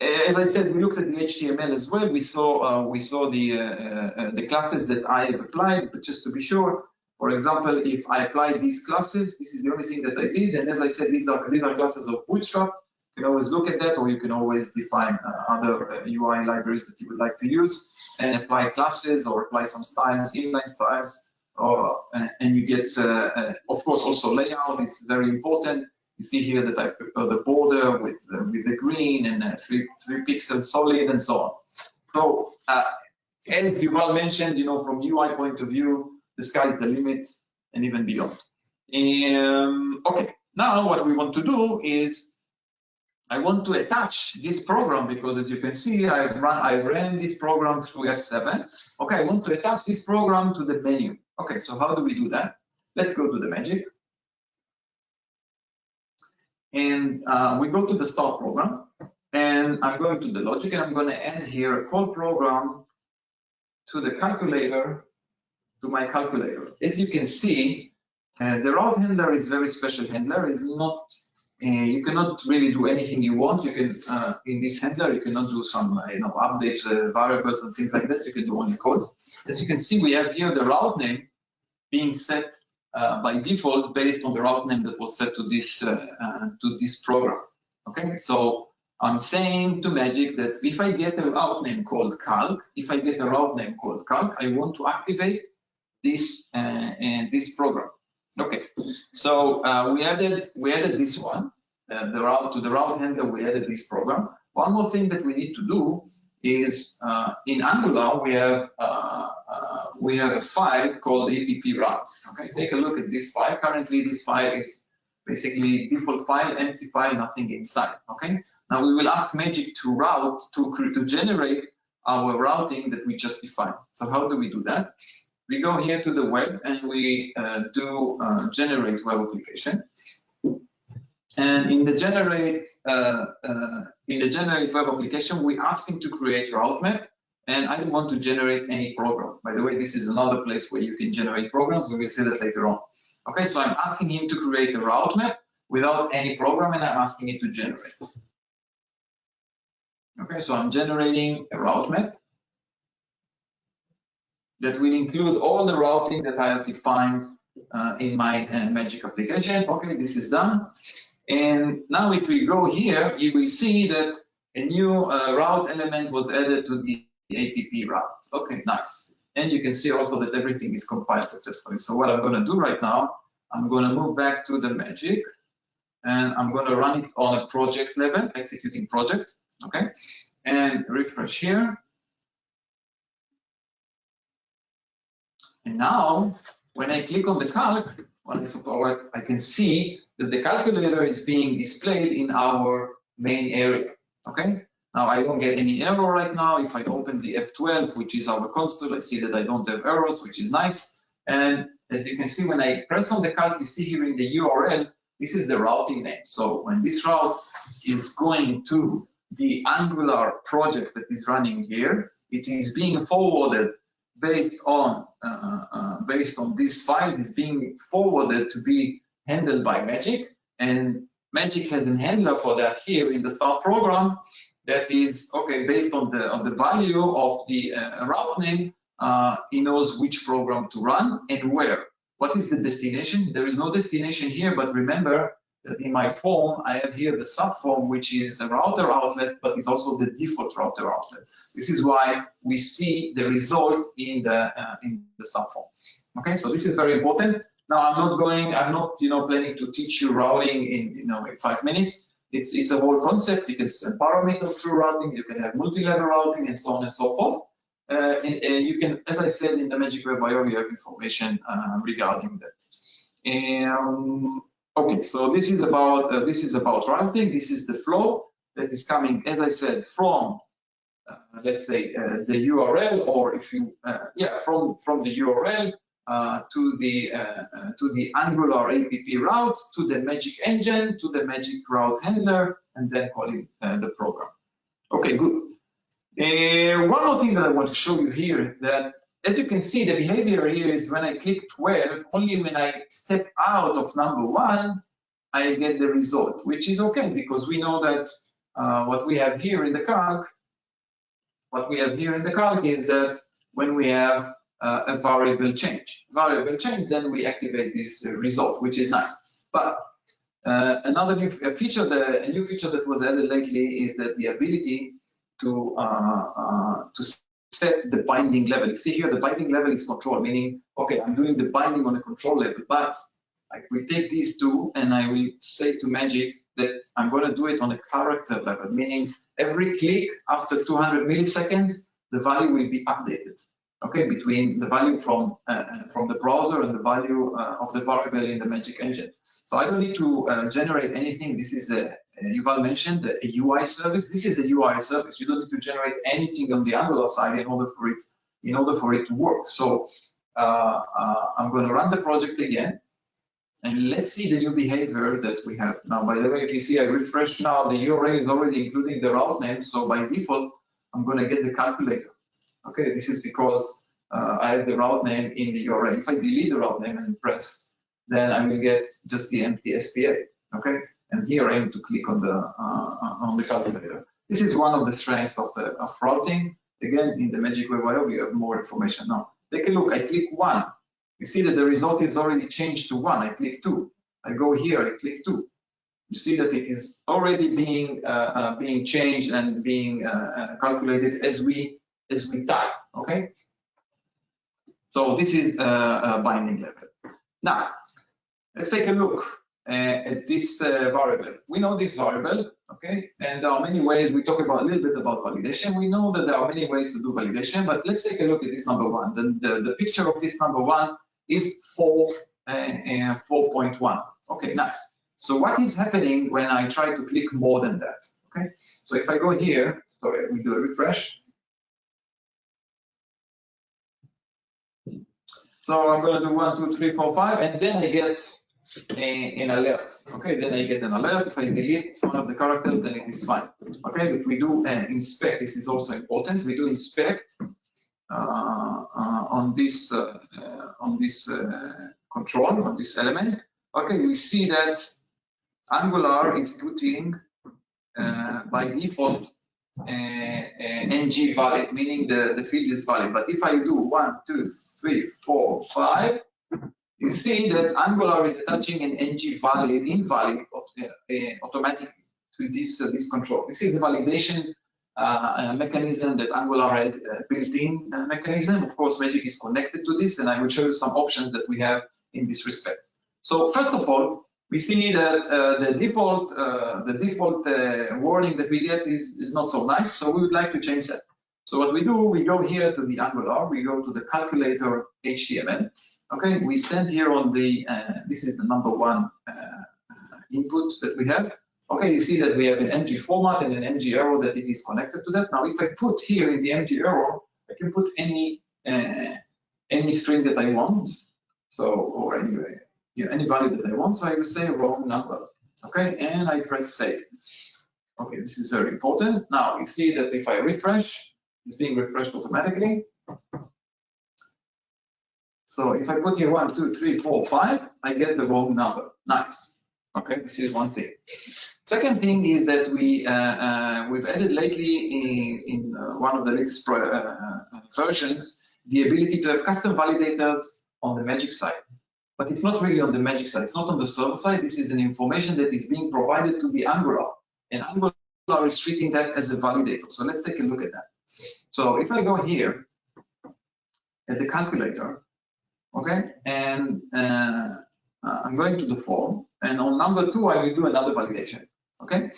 as I said, we looked at the HTML as well. We saw the classes that I have applied, but just to be sure, for example, if I apply these classes, this is the only thing that I did. And as I said, these are classes of Bootstrap. You can always look at that, or you can always define other UI libraries that you would like to use and apply classes or apply some styles, inline styles, and you get, of course, also layout is very important. You see here that I've prepared the border with the green and 3 pixel solid and so on. So as Yuval mentioned, you know, from UI point of view, the sky's the limit and even beyond. Okay, now what we want to do is I want to attach this program, because as you can see, I ran this program through F7. Okay, I want to attach this program to the menu. Okay, so how do we do that? Let's go to the magic. And we go to the start program, and I'm going to the logic, and I'm going to add here a call program to the calculator, to my calculator. As you can see, the route handler is very special handler. It's not, you cannot really do anything you want. You can, in this handler, you cannot do some, update variables and things like that. You can do only calls. As you can see, we have here the route name being set by default based on the route name that was set to this program. Okay, so I'm saying to Magic that if I get a route name called calc, I want to activate this this program. Okay, so we added this one, the route handler. We added this program. One more thing that we need to do is in Angular we have a file called app routes. Okay, take a look at this file. Currently, this file is basically default file, empty file, nothing inside. Okay, now we will ask Magic to generate our routing that we just defined. So how do we do that? We go here to the web and we do generate web application. And in the generate web application, we ask him to create route map. And I don't want to generate any program. By the way, this is another place where you can generate programs. We will see that later on. Okay, so I'm asking him to create a route map without any program, and I'm asking it to generate. Okay, so I'm generating a route map that will include all the routing that I have defined in my Magic application. Okay, this is done. And now if we go here, you will see that a new route element was added to the app route. Okay, nice. And you can see also that everything is compiled successfully. So what I'm going to do right now, I'm going to move back to the Magic, and I'm going to run it on a project level, executing project. Okay, and refresh here. And now, when I click on the calc, I can see that the calculator is being displayed in our main area. Okay. Now I don't get any error right now. If I open the F12, which is our console, I see that I don't have errors, which is nice. And as you can see, when I press on the calc, you see here in the URL, this is the routing name. So when this route is going to the Angular project that is running here, it is being forwarded based on this file. It is being forwarded to be handled by Magic, and Magic has a handler for that here in the start program. That is okay based on the value of the route name. He knows which program to run and where. What is the destination? There is no destination here, but remember that in my form, I have here the subform, which is a router outlet, but it's also the default router outlet. This is why we see the result in the subform. Okay, so this is very important. Now I'm not planning to teach you routing in 5 minutes. It's a whole concept. You can send parameters through routing. You can have multi-level routing and so on and so forth. And you can, as I said in the Magic Web IO, you have information regarding that. Okay, so this is about routing. This is the flow that is coming, as I said, from let's say the URL, or if you from the URL to the Angular app routes, to the Magic engine, to the Magic route handler, and then calling the program. Okay, good. One more thing that I want to show you here, that as you can see, the behavior here is when I click 12, only when I step out of number 1, I get the result, which is okay, because we know that what we have here in the calc, is that when we have a variable change, then we activate this result, which is nice. But another new feature that was added lately is that the ability to set the binding level. You see here, the binding level is control, meaning, okay, I'm doing the binding on a control level, but I will take these two and I will say to Magic that I'm going to do it on a character level, meaning every click after 200 milliseconds, the value will be updated. Okay, between the value from the browser and the value of the variable in the Magic engine. So I don't need to generate anything. This is Yuval mentioned a UI service. This is a UI service. You don't need to generate anything on the Angular side in order for it to work. So I'm going to run the project again, and let's see the new behavior that we have now. By the way, if you see, I refresh now. The URL is already including the route name. So by default, I'm going to get the calculator. Okay, this is because I have the route name in the URL. If I delete the route name and press, then I will get just the empty SPA. Okay, and here I am to click on the calculator. This is one of the strengths of routing. Again, in the Magic Web IO, we have more information now. Take a look. I click 1. You see that the result is already changed to 1. I click 2. I go here. I click 2. You see that it is already being changed and being calculated as we type. Okay. So this is a binding level. Now, let's take a look at this variable. We know this variable, okay, and there are many ways. We talk about a little bit about validation. We know that there are many ways to do validation, but let's take a look at this number 1. The picture of this number 1 is 4.1. Okay, nice. So what is happening when I try to click more than that? Okay, so if I go here, sorry, we do a refresh. So I'm going to do 1, 2, 3, 4, 5, and then I get an alert. Okay, then I get an alert. If I delete one of the characters, then it is fine. Okay, if we do inspect, this is also important. We do inspect on this control, on this element. Okay, we see that Angular is putting by default ng valid, meaning the field is valid. But if I do 1, 2, 3, 4, 5, you see that Angular is attaching an ng valid invalid automatically to this control. This is a validation mechanism that Angular has built-in mechanism. Of course, Magic is connected to this, and I will show you some options that we have in this respect. So first of all, we see that the default warning that we get is not so nice, so we would like to change that. So what we do, we go here to the Angular, we go to the calculator HTML. Okay, we stand here on the, this is the number 1 input that we have. Okay, you see that we have an ng format and an ng arrow that it is connected to that. Now, if I put here in the ng arrow, I can put any string that I want. So, or anyway, yeah, any value that I want. So I will say wrong number. Okay, and I press save. Okay, this is very important. Now you see that if I refresh, it's being refreshed automatically. So if I put here 1, 2, 3, 4, 5, I get the wrong number. Nice. Okay, this is one thing. Second thing is that we've added lately in one of the latest versions the ability to have custom validators on the Magic side. but it's not really on the magic side. It's not on the server side. This is an information that is being provided to the Angular, and Angular is treating that as a validator. So let's take a look at that. So if I go here at the calculator, okay, and I'm going to the form, and on number 2, I will do another validation, okay?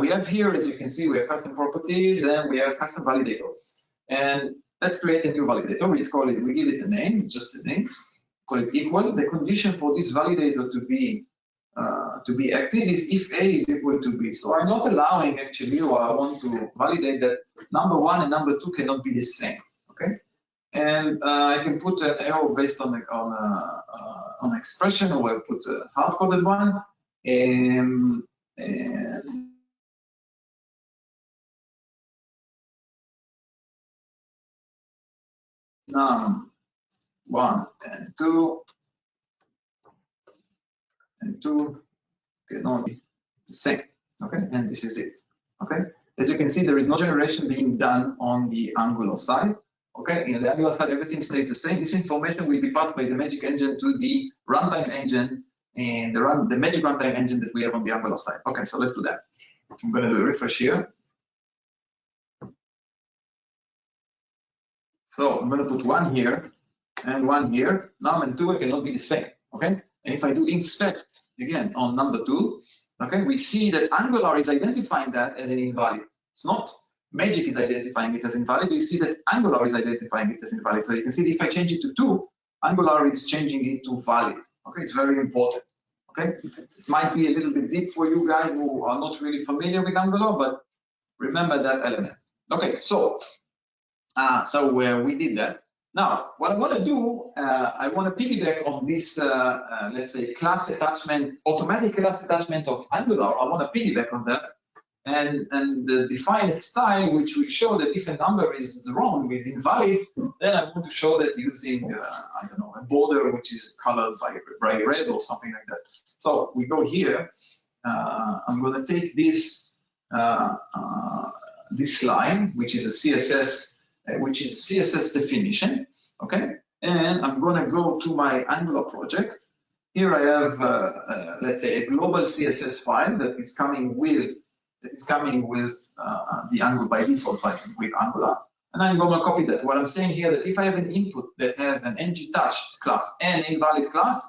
We have here, as you can see, we have custom properties and we have custom validators. And let's create a new validator. We give it a name, it's just a name, call it equal. The condition for this validator to be active is if A is equal to B. So I'm not allowing actually, or I want to validate that number 1 and number 2 cannot be the same, okay? And I can put an arrow based on expression, or I put a hard-coded one, and num 1 and 2 cannot be the same, okay? And this is it, okay? As you can see, there is no generation being done on the Angular side. Okay, in the Angular side, everything stays the same. This information will be passed by the magic engine to the runtime engine, and the magic runtime engine that we have on the Angular side. Okay, so let's do that. I'm going to do a refresh here. So I'm going to put 1 here and 1 here. Num and 2 cannot be the same. Okay, and if I do inspect again on number 2, okay, we see that Angular is identifying that as an invalid. It's not Magic is identifying it as invalid. You see that Angular is identifying it as invalid. So you can see that if I change it to 2, Angular is changing it to valid. Okay, it's very important. Okay, it might be a little bit deep for you guys who are not really familiar with Angular, but remember that element. Okay, so we did that. Now, what I want to do, I want to piggyback on this, let's say, class attachment, automatic class attachment of Angular. I want to piggyback on that. And define a style which will show that if a number is wrong, is invalid, then I want to show that using, I don't know, a border which is colored by red or something like that. So we go here. I'm going to take this this line, which is a CSS definition, okay? And I'm going to go to my Angular project. Here I have, let's say, a global CSS file that is coming with the Angular by default file with Angular, and I'm going to copy that. What I'm saying here that if I have an input that has an ng-touched class and invalid class,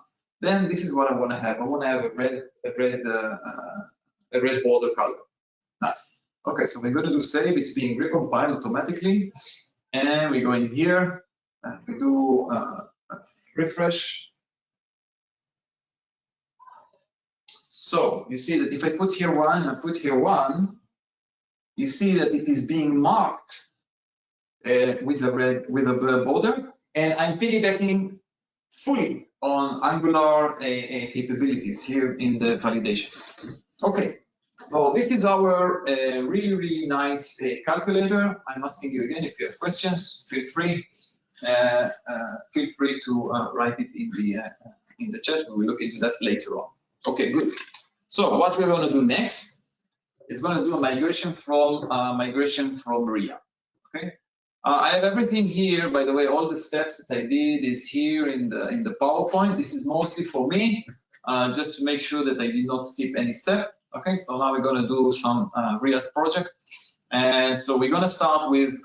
then this is what I want to have. I want to have a red border color. Nice. Okay, so we're going to do save. It's being recompiled automatically, and we go in here and we do refresh. So you see that if I put here 1 and I put here 1, you see that it is being marked with a border, and I'm piggybacking fully on Angular capabilities here in the validation. Okay, so this is our really nice calculator. I'm asking you again, if you have questions, feel free to write it in the chat. We will look into that later on. Okay, good. So what we're going to do next is going to do a migration from RIA. Okay, I have everything here. By the way, all the steps that I did is here in the PowerPoint. This is mostly for me, just to make sure that I did not skip any step. Okay, so now we're going to do some RIA project, and so we're going to start with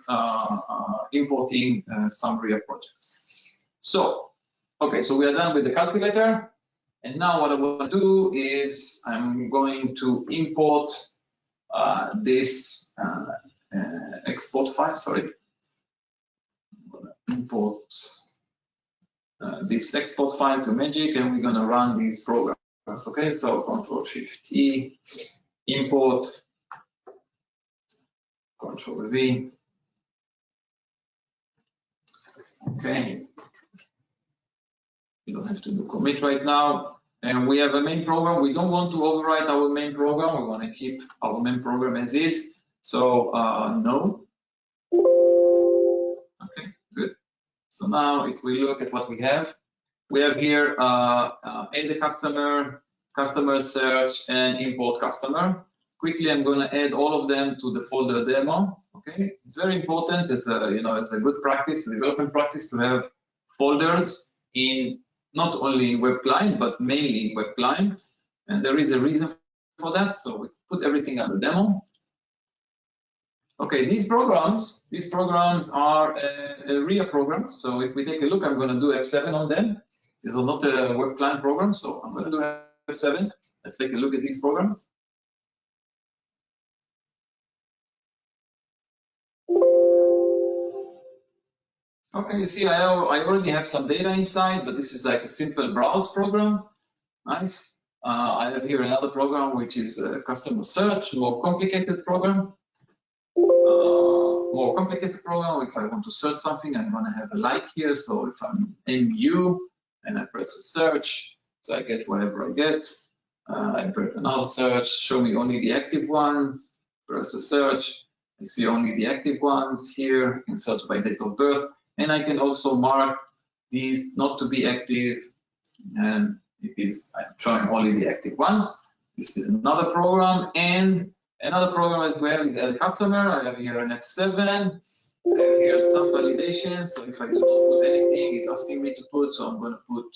importing some RIA projects. So, okay, so we are done with the calculator. And now what I want to do is I'm going to import this export file, sorry. I'm going to import this export file to Magic, and we're going to run these programs. Okay, so Control-Shift-E, import, Control-V. Okay. You don't have to do commit right now. And we have a main program. We don't want to overwrite our main program. We want to keep our main program as is. So no. Okay, good. So now if we look at what we have here add a customer search, and import customer. Quickly, I'm going to add all of them to the folder demo. Okay, it's very important as a, as a good practice, a development practice, to have folders in not only in Web Client, but mainly in Web Client. And there is a reason for that. So we put everything under demo. Okay, these programs are RIA programs. So if we take a look, I'm going to do F7 on them. These are not a Web Client program, so I'm going to do F7. Let's take a look at these programs. Okay, you see, I already have some data inside, but this is like a simple browse program. Nice. I have here another program, which is a customer search, more complicated program. More complicated program. If I want to search something, I'm going to have a like here. So if I'm MU and I press a search, so I get whatever I get. I press another search, show me only the active ones. Press a search, I see only the active ones here. I can search by date of birth, and I can also mark these not to be active, and I'm showing only the active ones. This is another program, and another program that we have is Add Customer. I have here an F7. I have here some validation. So if I do not put anything, it's asking me to put. So I'm going to put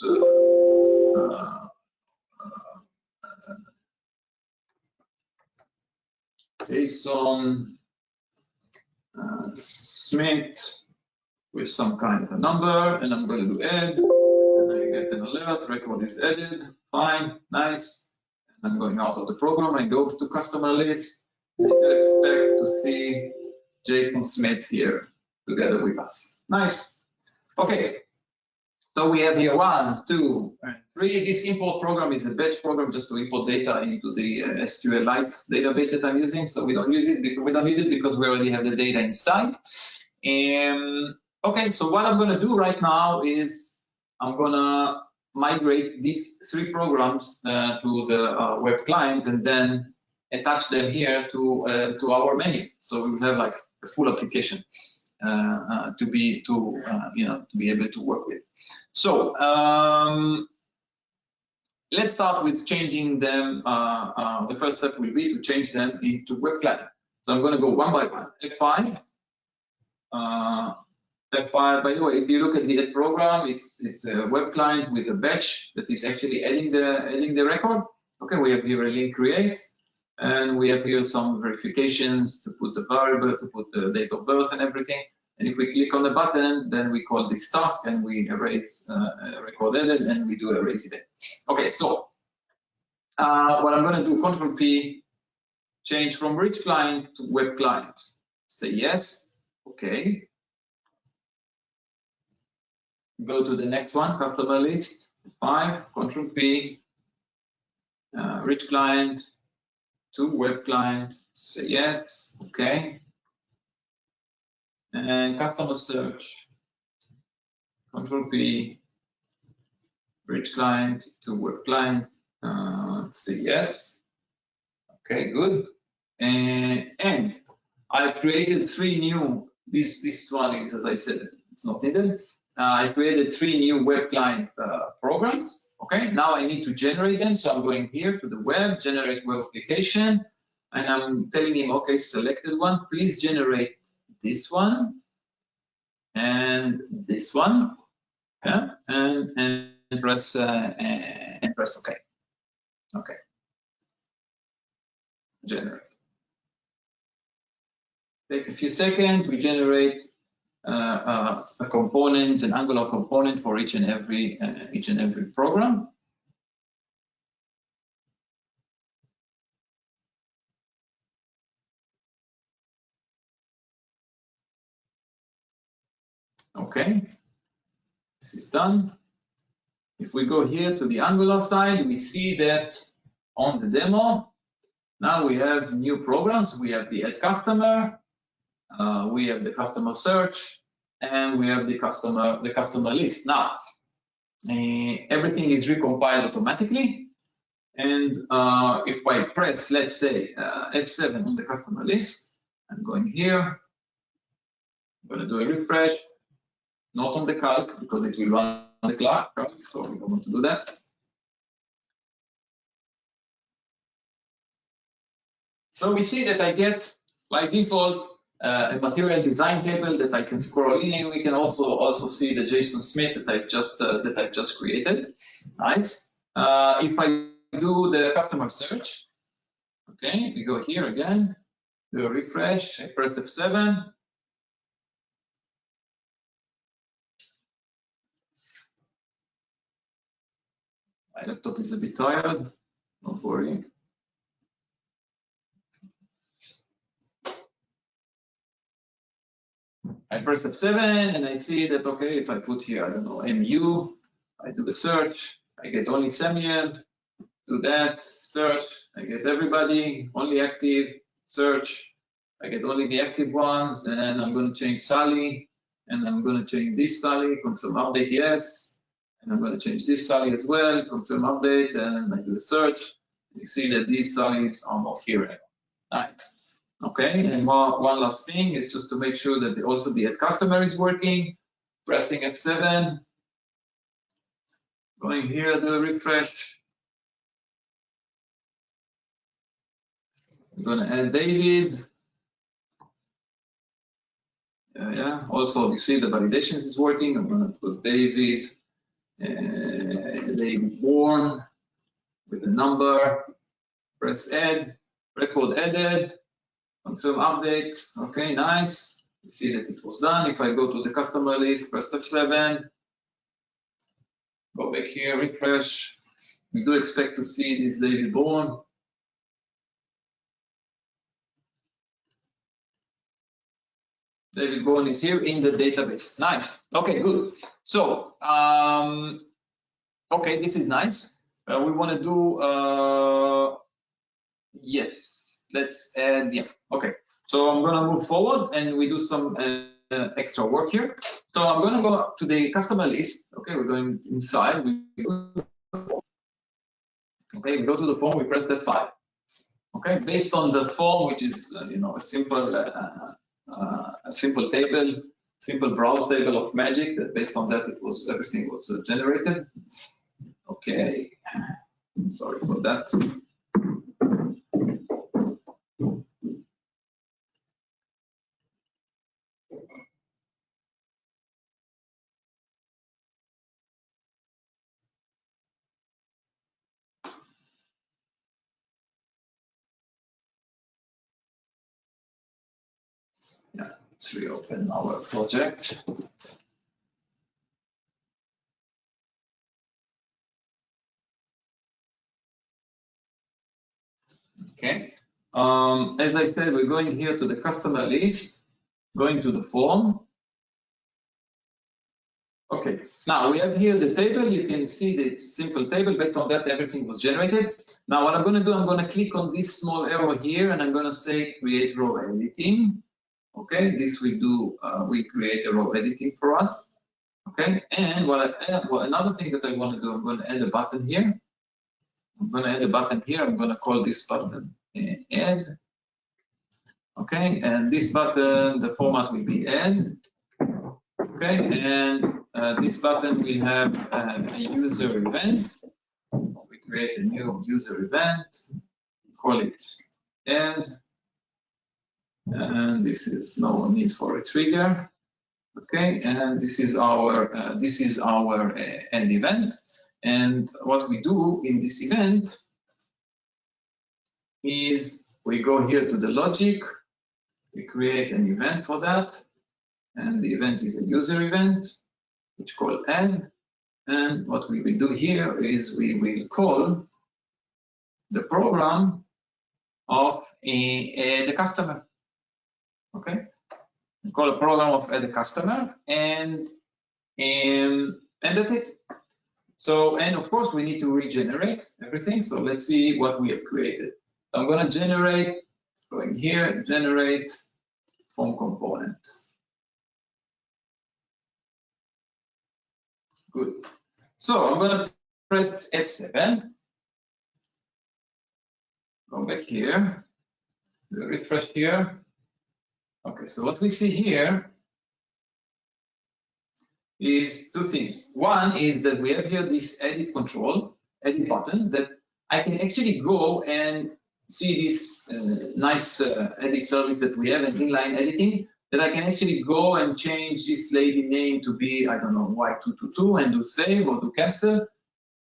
Jason Smith with some kind of a number, and I'm going to do add. And I get an alert. Record is added. Fine, nice. I'm going out of the program. I go to customer list. I expect to see Jason Smith here together with us. Nice. Okay. So we have here 1, 2, and 3. This import program is a batch program just to import data into the SQLite database that I'm using. So we don't use it because we don't need it because we already have the data inside. Okay. So what I'm going to do right now is I'm going to migrate these 3 programs to the web client and then attach them here to our menu. So we have like a full application to be able to work with. So let's start with changing them. The first step will be to change them into web client. So I'm going to go one by one. F5. F5, by the way, if you look at the add program, it's a web client with a batch that is actually adding the record. Okay, we have here a link create, and we have here some verifications to put the variable, to put the date of birth and everything. And if we click on the button, then we call this task and we erase record edit and we do erase event. Okay, so what I'm going to do, Control P, change from rich client to web client. Say yes, okay. Go to the next one, customer list, 5, Control P, rich client to web client, say yes, okay. And customer search, Control P, rich client to web client, say yes, okay, good. And I've created 3 new, this one is, as I said, it's not needed. I created 3 new web client programs. Okay, now I need to generate them. So I'm going here to the web, generate web application, and I'm telling him, okay, selected one, please generate this one and this one, yeah, and press OK. Okay, generate. Take a few seconds. We generate a component, an Angular component for each and every program. Okay, this is done. If we go here to the Angular side, we see that on the demo, now we have new programs. We have the add customer, we have the customer search, and we have the customer list. Now, everything is recompiled automatically. And if I press, let's say, F7 on the customer list, I'm going here. I'm going to do a refresh, not on the calc because it will run the calc, so we don't want to do that. So we see that I get by default a material design table that I can scroll in. We can also see the JSON Smith that I've just created. Nice. If I do the customer search, okay, we go here again, do a refresh, I press F7. My laptop is a bit tired, don't worry. I press F7 and I see that, okay, if I put here, I don't know, MU, I do the search, I get only Samuel, do that, search, I get everybody, only active, search, I get only the active ones, and I'm going to change Sally, and I'm going to change this Sally, confirm update, yes, and I'm going to change this Sally as well, confirm update, and I do the search. You see that these Sallys are not here anymore. Nice. Okay, and one last thing is just to make sure that also the add customer is working. Pressing F7, going here, do a refresh. I'm going to add David. Yeah. Also, you see the validations is working. I'm going to put David, David born with a number. Press add, record added. Confirm update. Okay, nice. You see that it was done. If I go to the customer list, press F7. Go back here, refresh. We do expect to see this David Bourne. David Bourne is here in the database. Nice. Okay, good. So, okay, this is nice. We want to do, yes, let's add, yeah, okay. So I'm going to move forward and we do some extra work here. So I'm going to go to the customer list. Okay, we're going inside. Okay, we go to the form, we press F5. Okay, based on the form, which is you know, a simple table, simple browse table of magic. That based on that, everything was generated. Okay, sorry for that. Yeah, let's reopen our project. Okay, as I said, we're going here to the customer list, going to the form. Okay, now we have here the table. You can see the simple table. Based on that, everything was generated. Now what I'm going to do, I'm going to click on this small arrow here and I'm going to say create row editing. Okay, this will do, we create a row editing for us. Okay, and another thing that I want to do, I'm going to add a button here. I'm going to add a button here. I'm going to call this button add. Okay, and this button, the format will be add. Okay, and this button will have a user event. We create a new user event, call it add, and this is no need for a trigger. Okay, and this is our end event. And what we do in this event is we go here to the logic, we create an event for that, and the event is a user event, which called add. And what we will do here is we will call the program of the customer. Okay, we call a program of the customer, and that's it. So, and of course, we need to regenerate everything. So let's see what we have created. I'm going to generate, going here, generate form component. Good. So I'm going to press F7. Go back here. Refresh here. Okay, so what we see here is two things. One is that we have here this edit control, edit button, that I can actually go and see this nice edit service that we have, an inline editing, that I can actually go and change this lady name to be, I don't know, Y222 and do save or do cancel.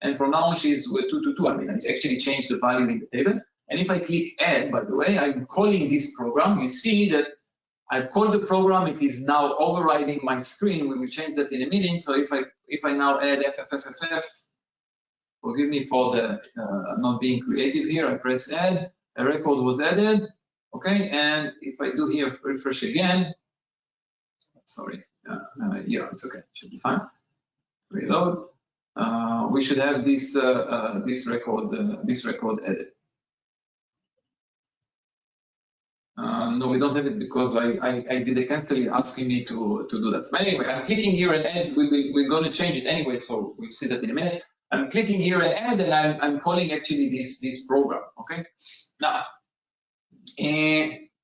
And from now on, she's with 222. I mean, I actually changed the value in the table. And if I click add, by the way, I'm calling this program. You see that I've called the program. It is now overriding my screen. We will change that in a minute. So if I now add FFFFF, forgive me for the not being creative here. I press add. A record was added. Okay, and if I do here refresh again, sorry, yeah, it's okay, should be fine. Reload. We should have this this record added. No, we don't have it because I did a cancel asking me to do that. But anyway, I'm clicking here and add. We're going to change it anyway, so we'll see that in a minute. I'm clicking here and add, and I'm calling actually this program. Okay, now.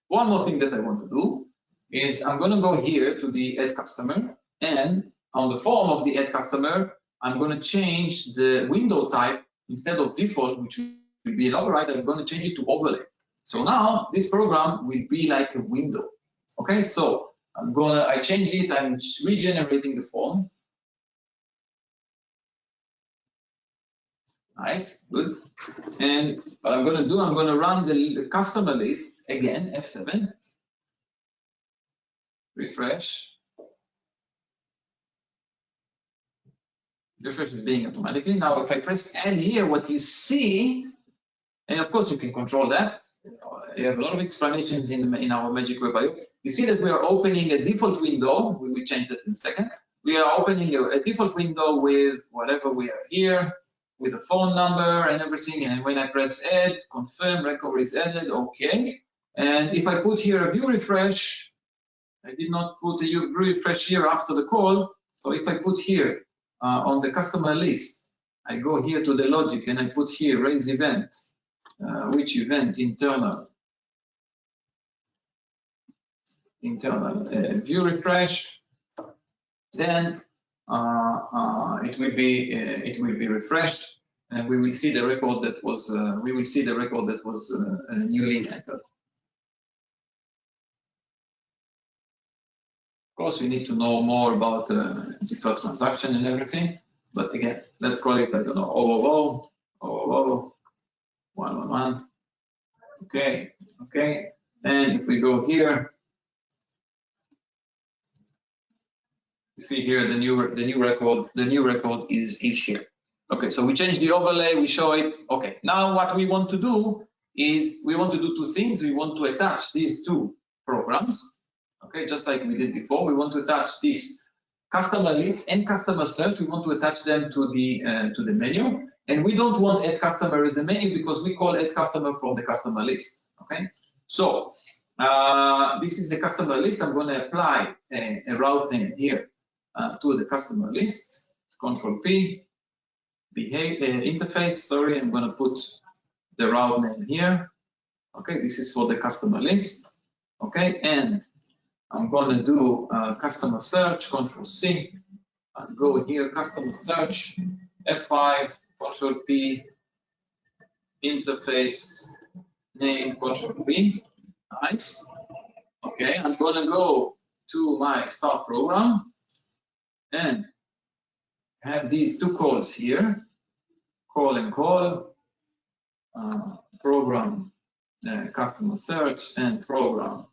One more thing that I want to do is I'm going to go here to the add customer, and on the form of the add customer, I'm going to change the window type. Instead of default, which will be an override, I'm going to change it to overlay. So now this program will be like a window. Okay, so I changed it, I'm regenerating the form. Nice, good. And what I'm going to do, I'm going to run the customer list again, F7. Refresh. Refresh is being automatically. Now, if I press add here, what you see, and of course you can control that. You have a lot of explanations in our Magic Web IO. You see that we are opening a default window. We will change that in a second. We are opening a default window with whatever we have here, with a phone number and everything. And when I press add, confirm, record is added, okay. And if I put here a view refresh, I did not put a view refresh here after the call. So if I put here on the customer list, I go here to the logic and I put here raise event, which event internal view refresh, then it will be refreshed, and we will see the record that was newly entered. Of course, we need to know more about deferred transaction and everything, but again, let's call it, I don't know, 111. Okay, okay, and if we go here, you see here the new record is here. Okay, so we change the overlay, we show it. Okay, now what we want to do is we want to do two things. We want to attach these two programs. Okay, just like we did before, we want to attach this customer list and customer search. We want to attach them to the menu, and we don't want add customer as a menu because we call add customer from the customer list. Okay, so this is the customer list. I'm going to apply a route name here to the customer list. Control P, interface. Sorry, I'm going to put the route name here. Okay, this is for the customer list. Okay, and I'm going to do customer search, Control C, and go here, customer search, F5, Control P, interface, name, Control V. Nice. Okay, I'm going to go to my start program and have these two calls here, call and call, program, customer search, and program.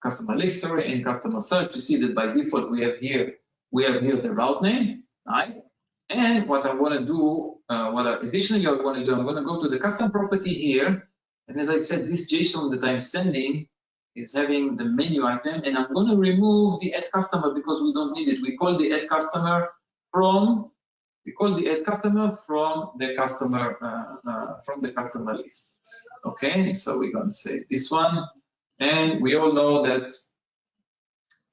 Customer list, sorry, and customer search. You see that by default we have here the route name, right? And what I want to do, additionally I want to do, I'm going to go to the custom property here, and as I said, this JSON that I'm sending is having the menu item, and I'm going to remove the add customer because we don't need it. We call the add customer from the customer list. Okay, so we're going to say this one. And we all know that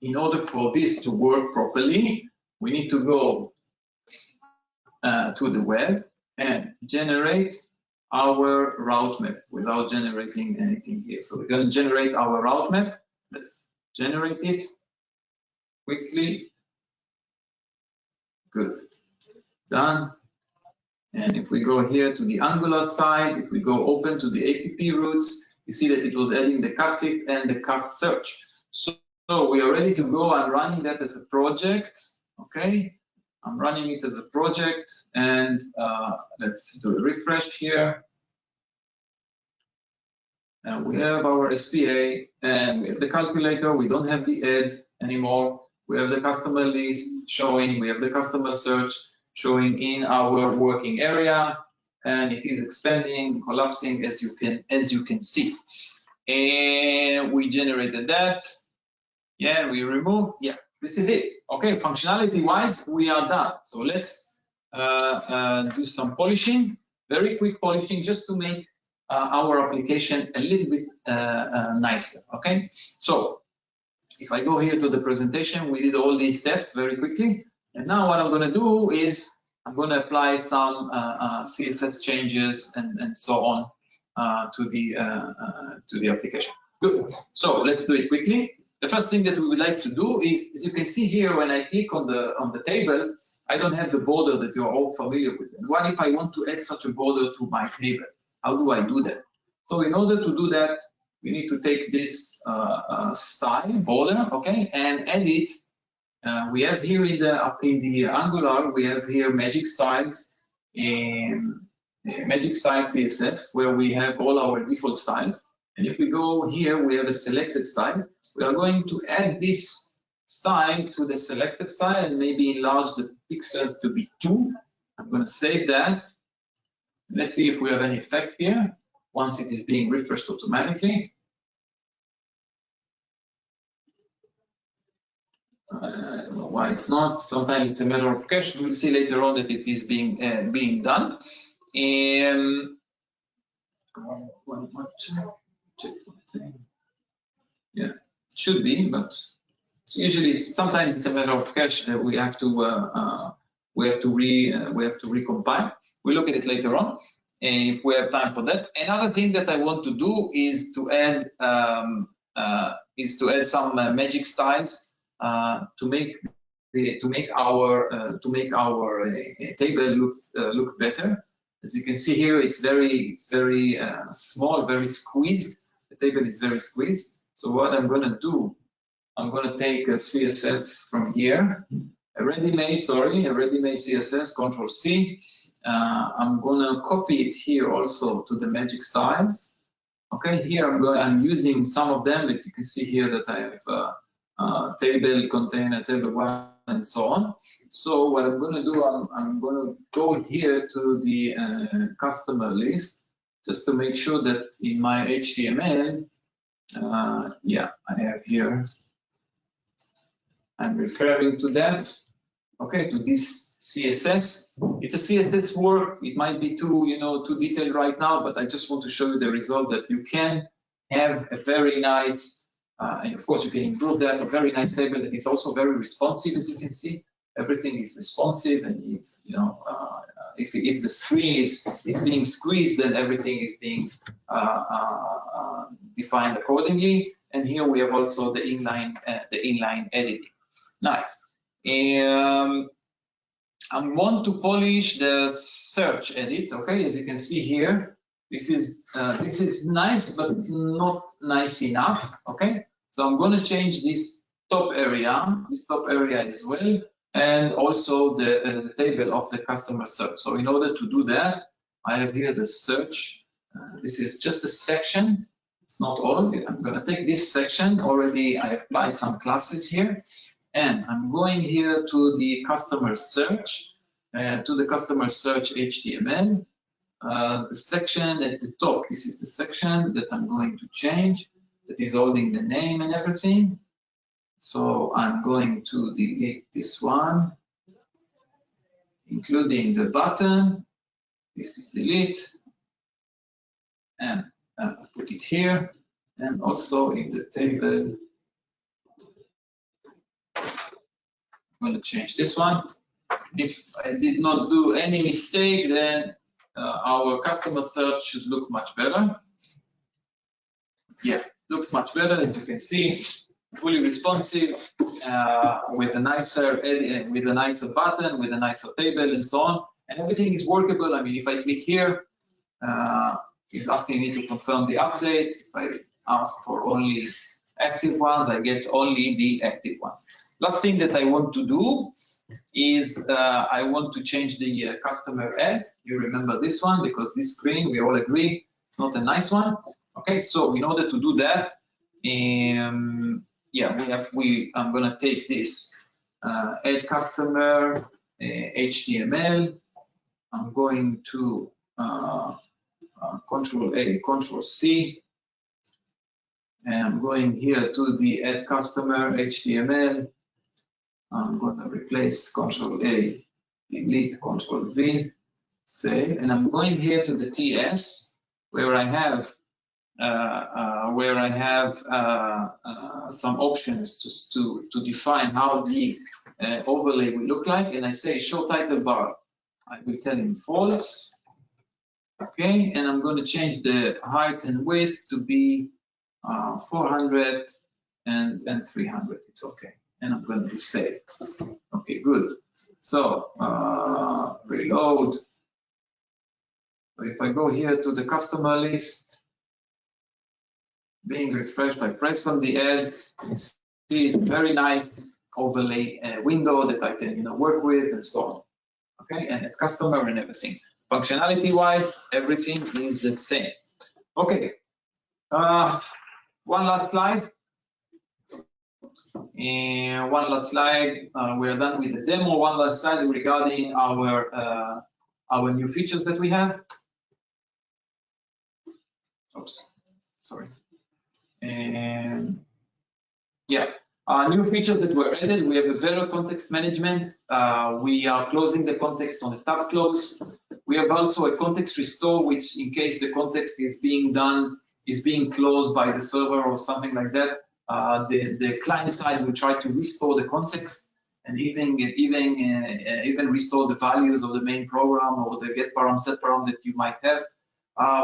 in order for this to work properly, we need to go to the web and generate our route map without generating anything here. So we're going to generate our route map. Let's generate it quickly. Good. Done. And if we go here to the Angular side, if we go open to the APP roots, you see that it was adding the cast click and the cast search. So we are ready to go. I'm running that as a project. Okay, I'm running it as a project, and let's do a refresh here. And we have our SPA, and we have the calculator. We don't have the add anymore. We have the customer list showing. We have the customer search showing in our working area, and it is expanding, collapsing, as you can see. And we generated that. Yeah, we remove. Yeah, this is it. Okay, functionality-wise, we are done. So let's do some polishing, very quick polishing, just to make our application a little bit nicer. Okay, so if I go here to the presentation, we did all these steps very quickly. And now what I'm going to do is I'm going to apply some CSS changes and so on to the application. Good. So let's do it quickly. The first thing that we would like to do is, as you can see here, when I click on the table, I don't have the border that you're all familiar with. And what if I want to add such a border to my table? How do I do that? So in order to do that, we need to take this style border, okay, and add it. We have here in the Angular, we have here magic styles and magic style CSS, where we have all our default styles. And if we go here, we have a selected style. We are going to add this style to the selected style and maybe enlarge the pixels to be 2. I'm going to save that. Let's see if we have any effect here once it is being refreshed automatically. I don't know why it's not. Sometimes it's a matter of cache. We'll see later on that it is being done. Check one thing. Yeah, should be, but usually sometimes it's a matter of cache that we have to recompile. We'll look at it later on if we have time for that. Another thing that I want to do is to add some magic styles to make our table look better. As you can see here, it's very small, very squeezed. The table is very squeezed. So what I'm going to do, I'm going to take a CSS from here, a ready-made CSS, Control-C. I'm going to copy it here also to the magic styles. Okay, here I'm using some of them, but you can see here that I have table, container, table 1, and so on. So what I'm going to do, I'm going to go here to the customer list just to make sure that in my HTML, yeah, I have here, I'm referring to that, okay, to this CSS. It's a CSS work. It might be too detailed right now, but I just want to show you the result that you can have a very nice, and of course you can improve that, a very nice table that is also very responsive, as you can see. Everything is responsive, and it's, if the screen is being squeezed, then everything is being defined accordingly. And here we have also the inline editing. Nice. I want to polish the search edit. Okay, as you can see here, this is nice, but not nice enough. Okay, so I'm going to change this top area as well, and also the table of the customer search. So in order to do that, I have here the search. This is just a section. It's not all. I'm going to take this section. Already I applied some classes here. And I'm going here to the customer search, HTML. The section at the top, this is the section that I'm going to change, that is holding the name and everything. So I'm going to delete this one, including the button. This is delete. And I'll put it here. And also in the table, I'm going to change this one. If I did not do any mistake, then our customer search should look much better. Yeah, looks much better, as you can see, fully responsive, with a nicer button, with a nicer table, and so on. and everything is workable. I mean, if I click here, it's asking me to confirm the update. If I ask for only active ones, I get only the active ones. Last thing that I want to do is I want to change the customer ad. You remember this one, because this screen, we all agree, it's not a nice one. Okay, so in order to do that, yeah, I'm gonna take this add customer HTML. I'm going to Control A, Control C, and I'm going here to the add customer HTML. I'm going to replace Control A, delete Control V, save, and I'm going here to the TS where I have some options to define how the overlay will look like, and I say show title bar. I will tell him false. Okay, and I'm going to change the height and width to be 400 and 300. It's okay, and I'm going to save. Okay, good. So reload. So if I go here to the customer list, being refreshed, I press on the ad. You see it's very nice overlay window that I can work with and so on. Okay, and at customer and everything. Functionality-wise, everything is the same. Okay, one last slide. And one last slide. We're done with the demo. One last slide regarding our new features that we have. Oops, sorry. And yeah, new features that were added. We have a better context management. We are closing the context on a tab close. We have also a context restore, which in case the context is being closed by the server or something like that, the client side will try to restore the context and even restore the values of the main program or the get param, set param that you might have.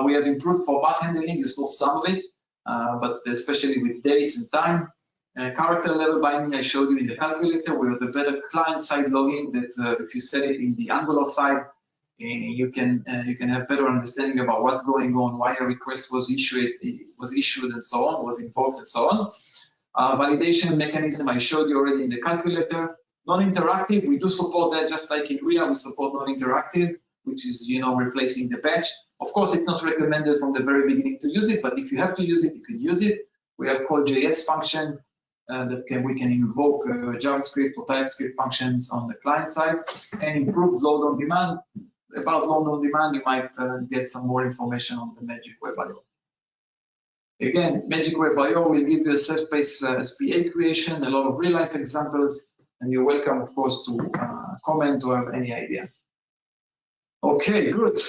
We have improved format handling. You saw some of it, but especially with dates and time. Character level binding I showed you in the calculator. We have the better client side logging that if you set it in the Angular side, you can have better understanding about what's going on, why a request was issued and so on, was invoked and so on. Validation mechanism I showed you already in the calculator. Non-interactive, we do support that, just like in RIA, we support non-interactive, which is replacing the batch. Of course, it's not recommended from the very beginning to use it, but if you have to use it, you can use it. We have call.js function we can invoke JavaScript or TypeScript functions on the client side, and improved load on demand. About load on demand, you might get some more information on the Magic Web I/O. Again, Magic Web I/O will give you a self-paced SPA creation, a lot of real-life examples, and you're welcome, of course, to comment or have any idea. Okay, good.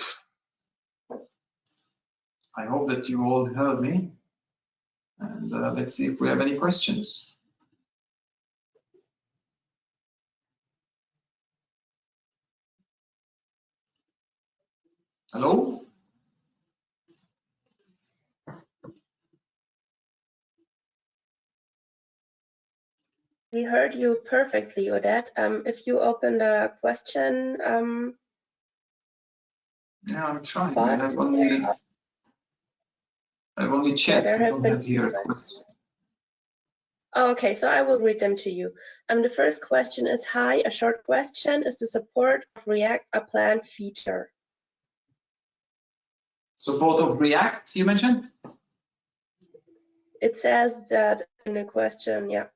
I hope that you all heard me. And let's see if we have any questions. Hello? We heard you perfectly, Odette. If you open the question yeah, I'm trying. spot, I've only checked. Yeah, there I have don't been have here a question. Oh, okay, so I will read them to you. The first question is, hi, a short question. Is the support of React a planned feature? Support of React, you mentioned? It says that in the question, yeah.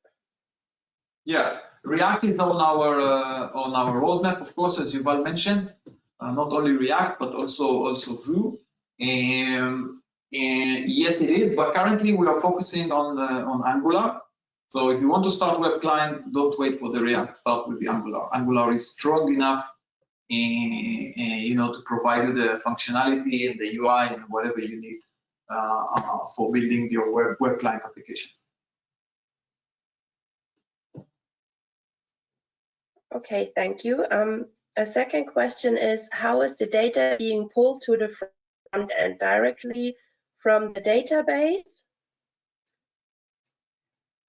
Yeah, React is on our roadmap, of course, as you've all mentioned. Not only React, but also Vue. And yes, it is. But currently, we are focusing on Angular. So if you want to start web client, don't wait for the React. Start with the Angular. Angular is strong enough, to provide you the functionality and the UI and whatever you need for building your web client application. Okay, thank you. A second question is, how is the data being pulled to the front end directly from the database?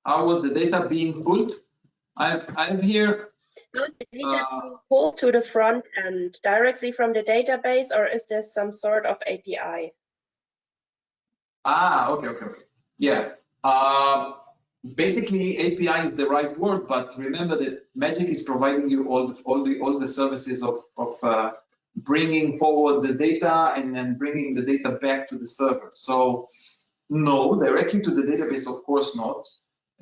How was the data being pulled? I have here How is the data being pulled to the front end directly from the database, or is there some sort of API? Okay. Yeah. Basically, API is the right word, but remember that Magic is providing you all the services of bringing forward the data and then bringing the data back to the server. So no, directly to the database, of course not.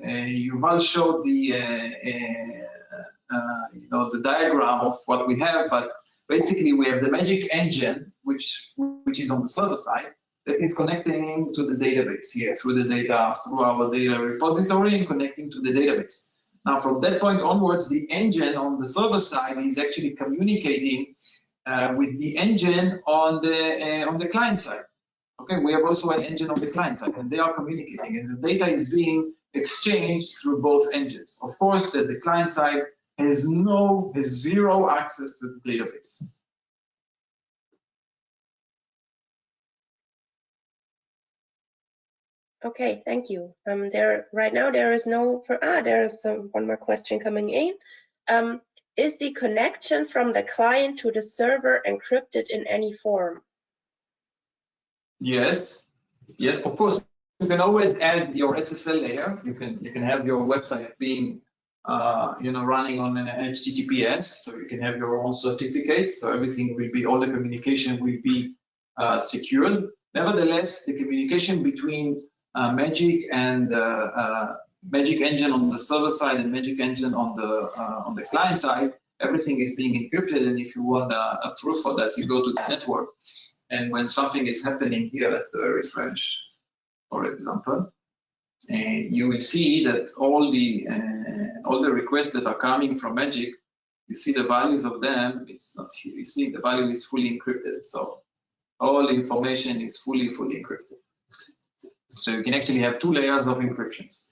Yuval showed the the diagram of what we have, but basically we have the Magic engine, which is on the server side, that is connecting to the database here through our data repository and connecting to the database. Now, from that point onwards, the engine on the server side is actually communicating with the engine on the client side. Okay, we have also an engine on the client side, and they are communicating, and the data is being exchanged through both engines. Of course, the client side has zero access to the database. Okay, thank you. Right now there is one more question coming in. Is the connection from the client to the server encrypted in any form? Yes. Yeah, of course. You can always add your SSL layer. You can have your website being running on an HTTPS, so you can have your own certificates. So everything will be, all the communication will be secured. Nevertheless, the communication between Magic and Magic engine on the server side and Magic engine on the client side, everything is being encrypted. And if you want a proof for that, you go to the network. And when something is happening here, let's do a refresh, for example, and you will see that all the requests that are coming from Magic, you see the values of them. It's not here. You see the value is fully encrypted. So all the information is fully encrypted. So you can actually have 2 layers of encryptions.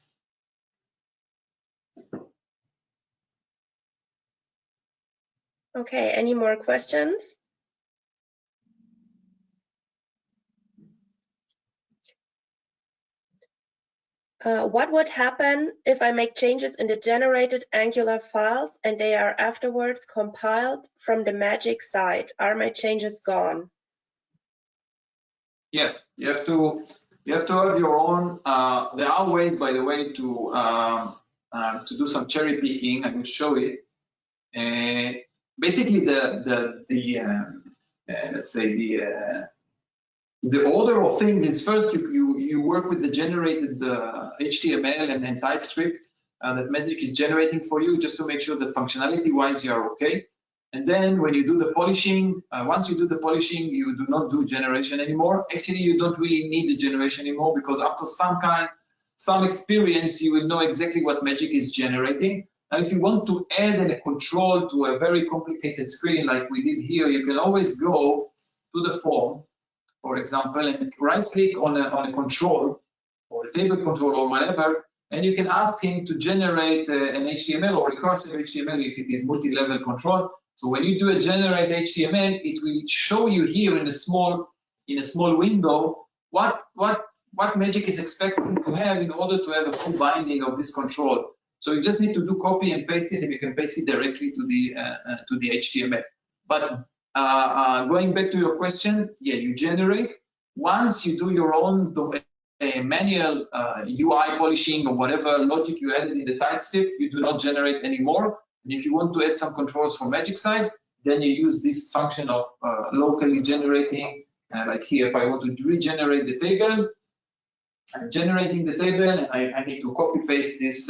Okay, any more questions? What would happen if I make changes in the generated Angular files and they are afterwards compiled from the Magic side? Are my changes gone? Yes, you have to have your own. There are ways, by the way, to do some cherry picking. I will show it. Basically, let's say the order of things is first you work with the generated HTML and TypeScript that Magic is generating for you, just to make sure that functionality-wise you are okay. And then when you do the polishing, once you do the polishing, you do not do generation anymore. Actually, you don't really need the generation anymore, because after some experience, you will know exactly what Magic is generating. Now, if you want to add a control to a very complicated screen like we did here, you can always go to the form, for example, and right-click on a control or a table control or whatever, and you can ask him to generate an HTML or recursive HTML if it is multi-level control. So when you do a generate HTML, it will show you here in a small window what Magic is expecting to have in order to have a full binding of this control. So you just need to do copy and paste it, and you can paste it directly to the HTML. But going back to your question, yeah, you generate. Once you do your own manual UI polishing or whatever logic you added in the TypeScript, you do not generate anymore. And if you want to add some controls from Magic side, then you use this function of locally generating. Like here, if I want to regenerate the table, I'm generating the table, and I need to copy paste this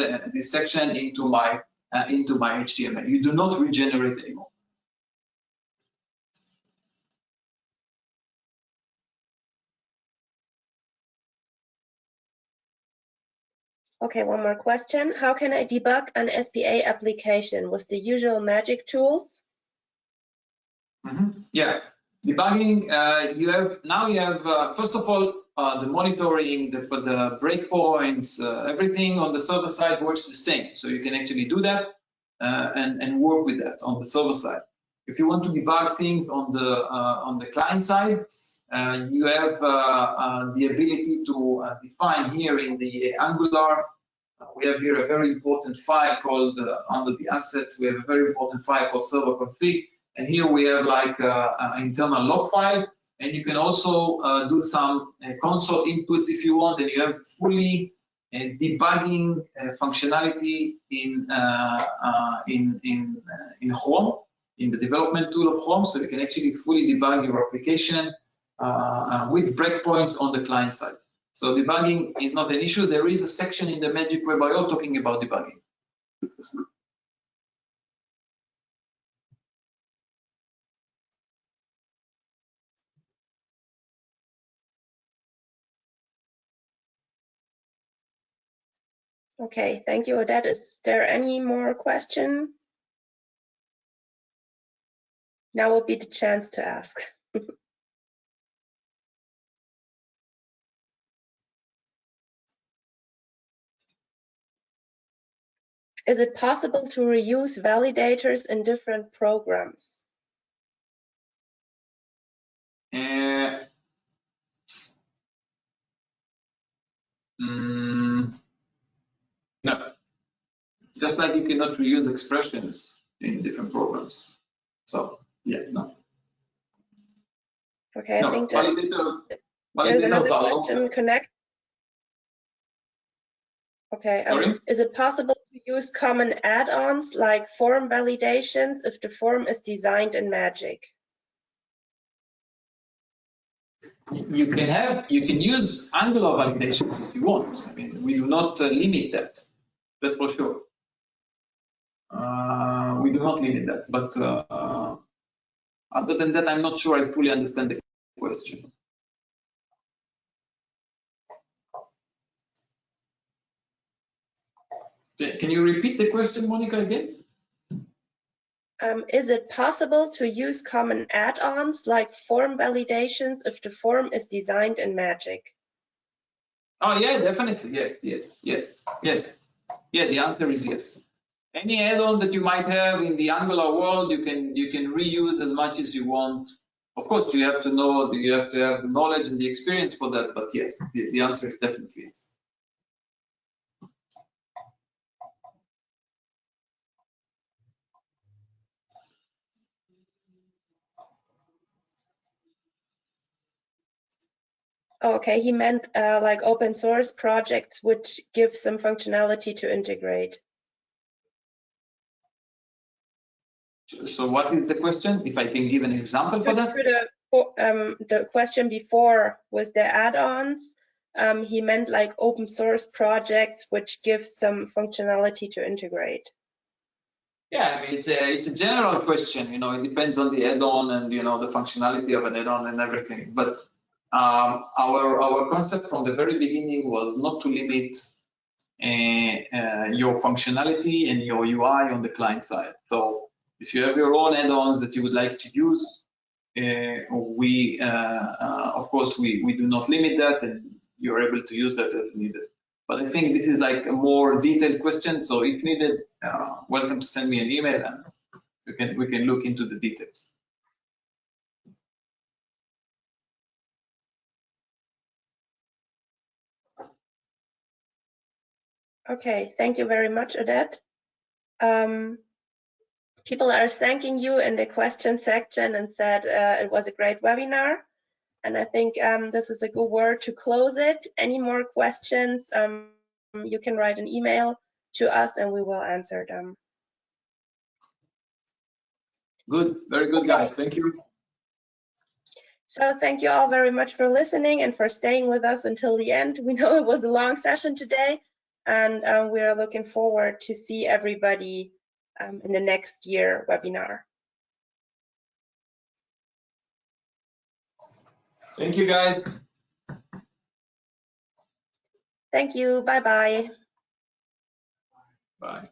section into my HTML. You do not regenerate anymore. Okay, one more question. How can I debug an SPA application with the usual Magic tools? Yeah, debugging. You have first of all the monitoring, the breakpoints, everything on the server side works the same. So you can actually do that and work with that on the server side. If you want to debug things on the client side, you have the ability to define here in the Angular We have here a very important file called under the assets. We have a very important file called server config, and here we have like an internal log file. And you can also do some console inputs if you want, and you have fully debugging functionality in Chrome, in the development tool of Chrome, so you can actually fully debug your application with breakpoints on the client side. So debugging is not an issue. There is a section in the Magic Web IO talking about debugging. Okay, thank you, Odette. Is there any more question? Now will be the chance to ask. Is it possible to reuse validators in different programs? No. Just like you cannot reuse expressions in different programs. So, yeah, no. Okay, no, I think that there's another question connect. Okay, is it possible to use common add-ons like form validations if the form is designed in Magic? You can use Angular validations if you want. I mean, we do not limit that. That's for sure. We do not limit that, but other than that, I'm not sure I fully understand the question. Can you repeat the question, Monica, again? Is it possible to use common add-ons like form validations if the form is designed in Magic? Oh yeah, definitely. Yes. Yeah, the answer is yes. Any add-on that you might have in the Angular world, you can reuse as much as you want. Of course, you have to know, you have to have the knowledge and the experience for that. But yes, the answer is definitely yes. Okay, he meant like open source projects which give some functionality to integrate. So what is the question? If I can give an example for that? The question before was the add-ons. He meant like open source projects which give some functionality to integrate. Yeah, I mean, it's a general question. You know, it depends on the add-on and the functionality of an add-on and everything. But our concept from the very beginning was not to limit your functionality and your UI on the client side. So if you have your own add-ons that you would like to use, of course we do not limit that, and you're able to use that as needed. But I think this is like a more detailed question. So if needed, welcome to send me an email, and we can look into the details. Okay, thank you very much, Odette. People are thanking you in the question section and said it was a great webinar. And I think this is a good word to close it. Any more questions, you can write an email to us and we will answer them. Good, very good, guys. Thank you. So thank you all very much for listening and for staying with us until the end. We know it was a long session today, and we are looking forward to see everybody in the next year webinar. Thank you, guys. Thank you. Bye-bye. Bye.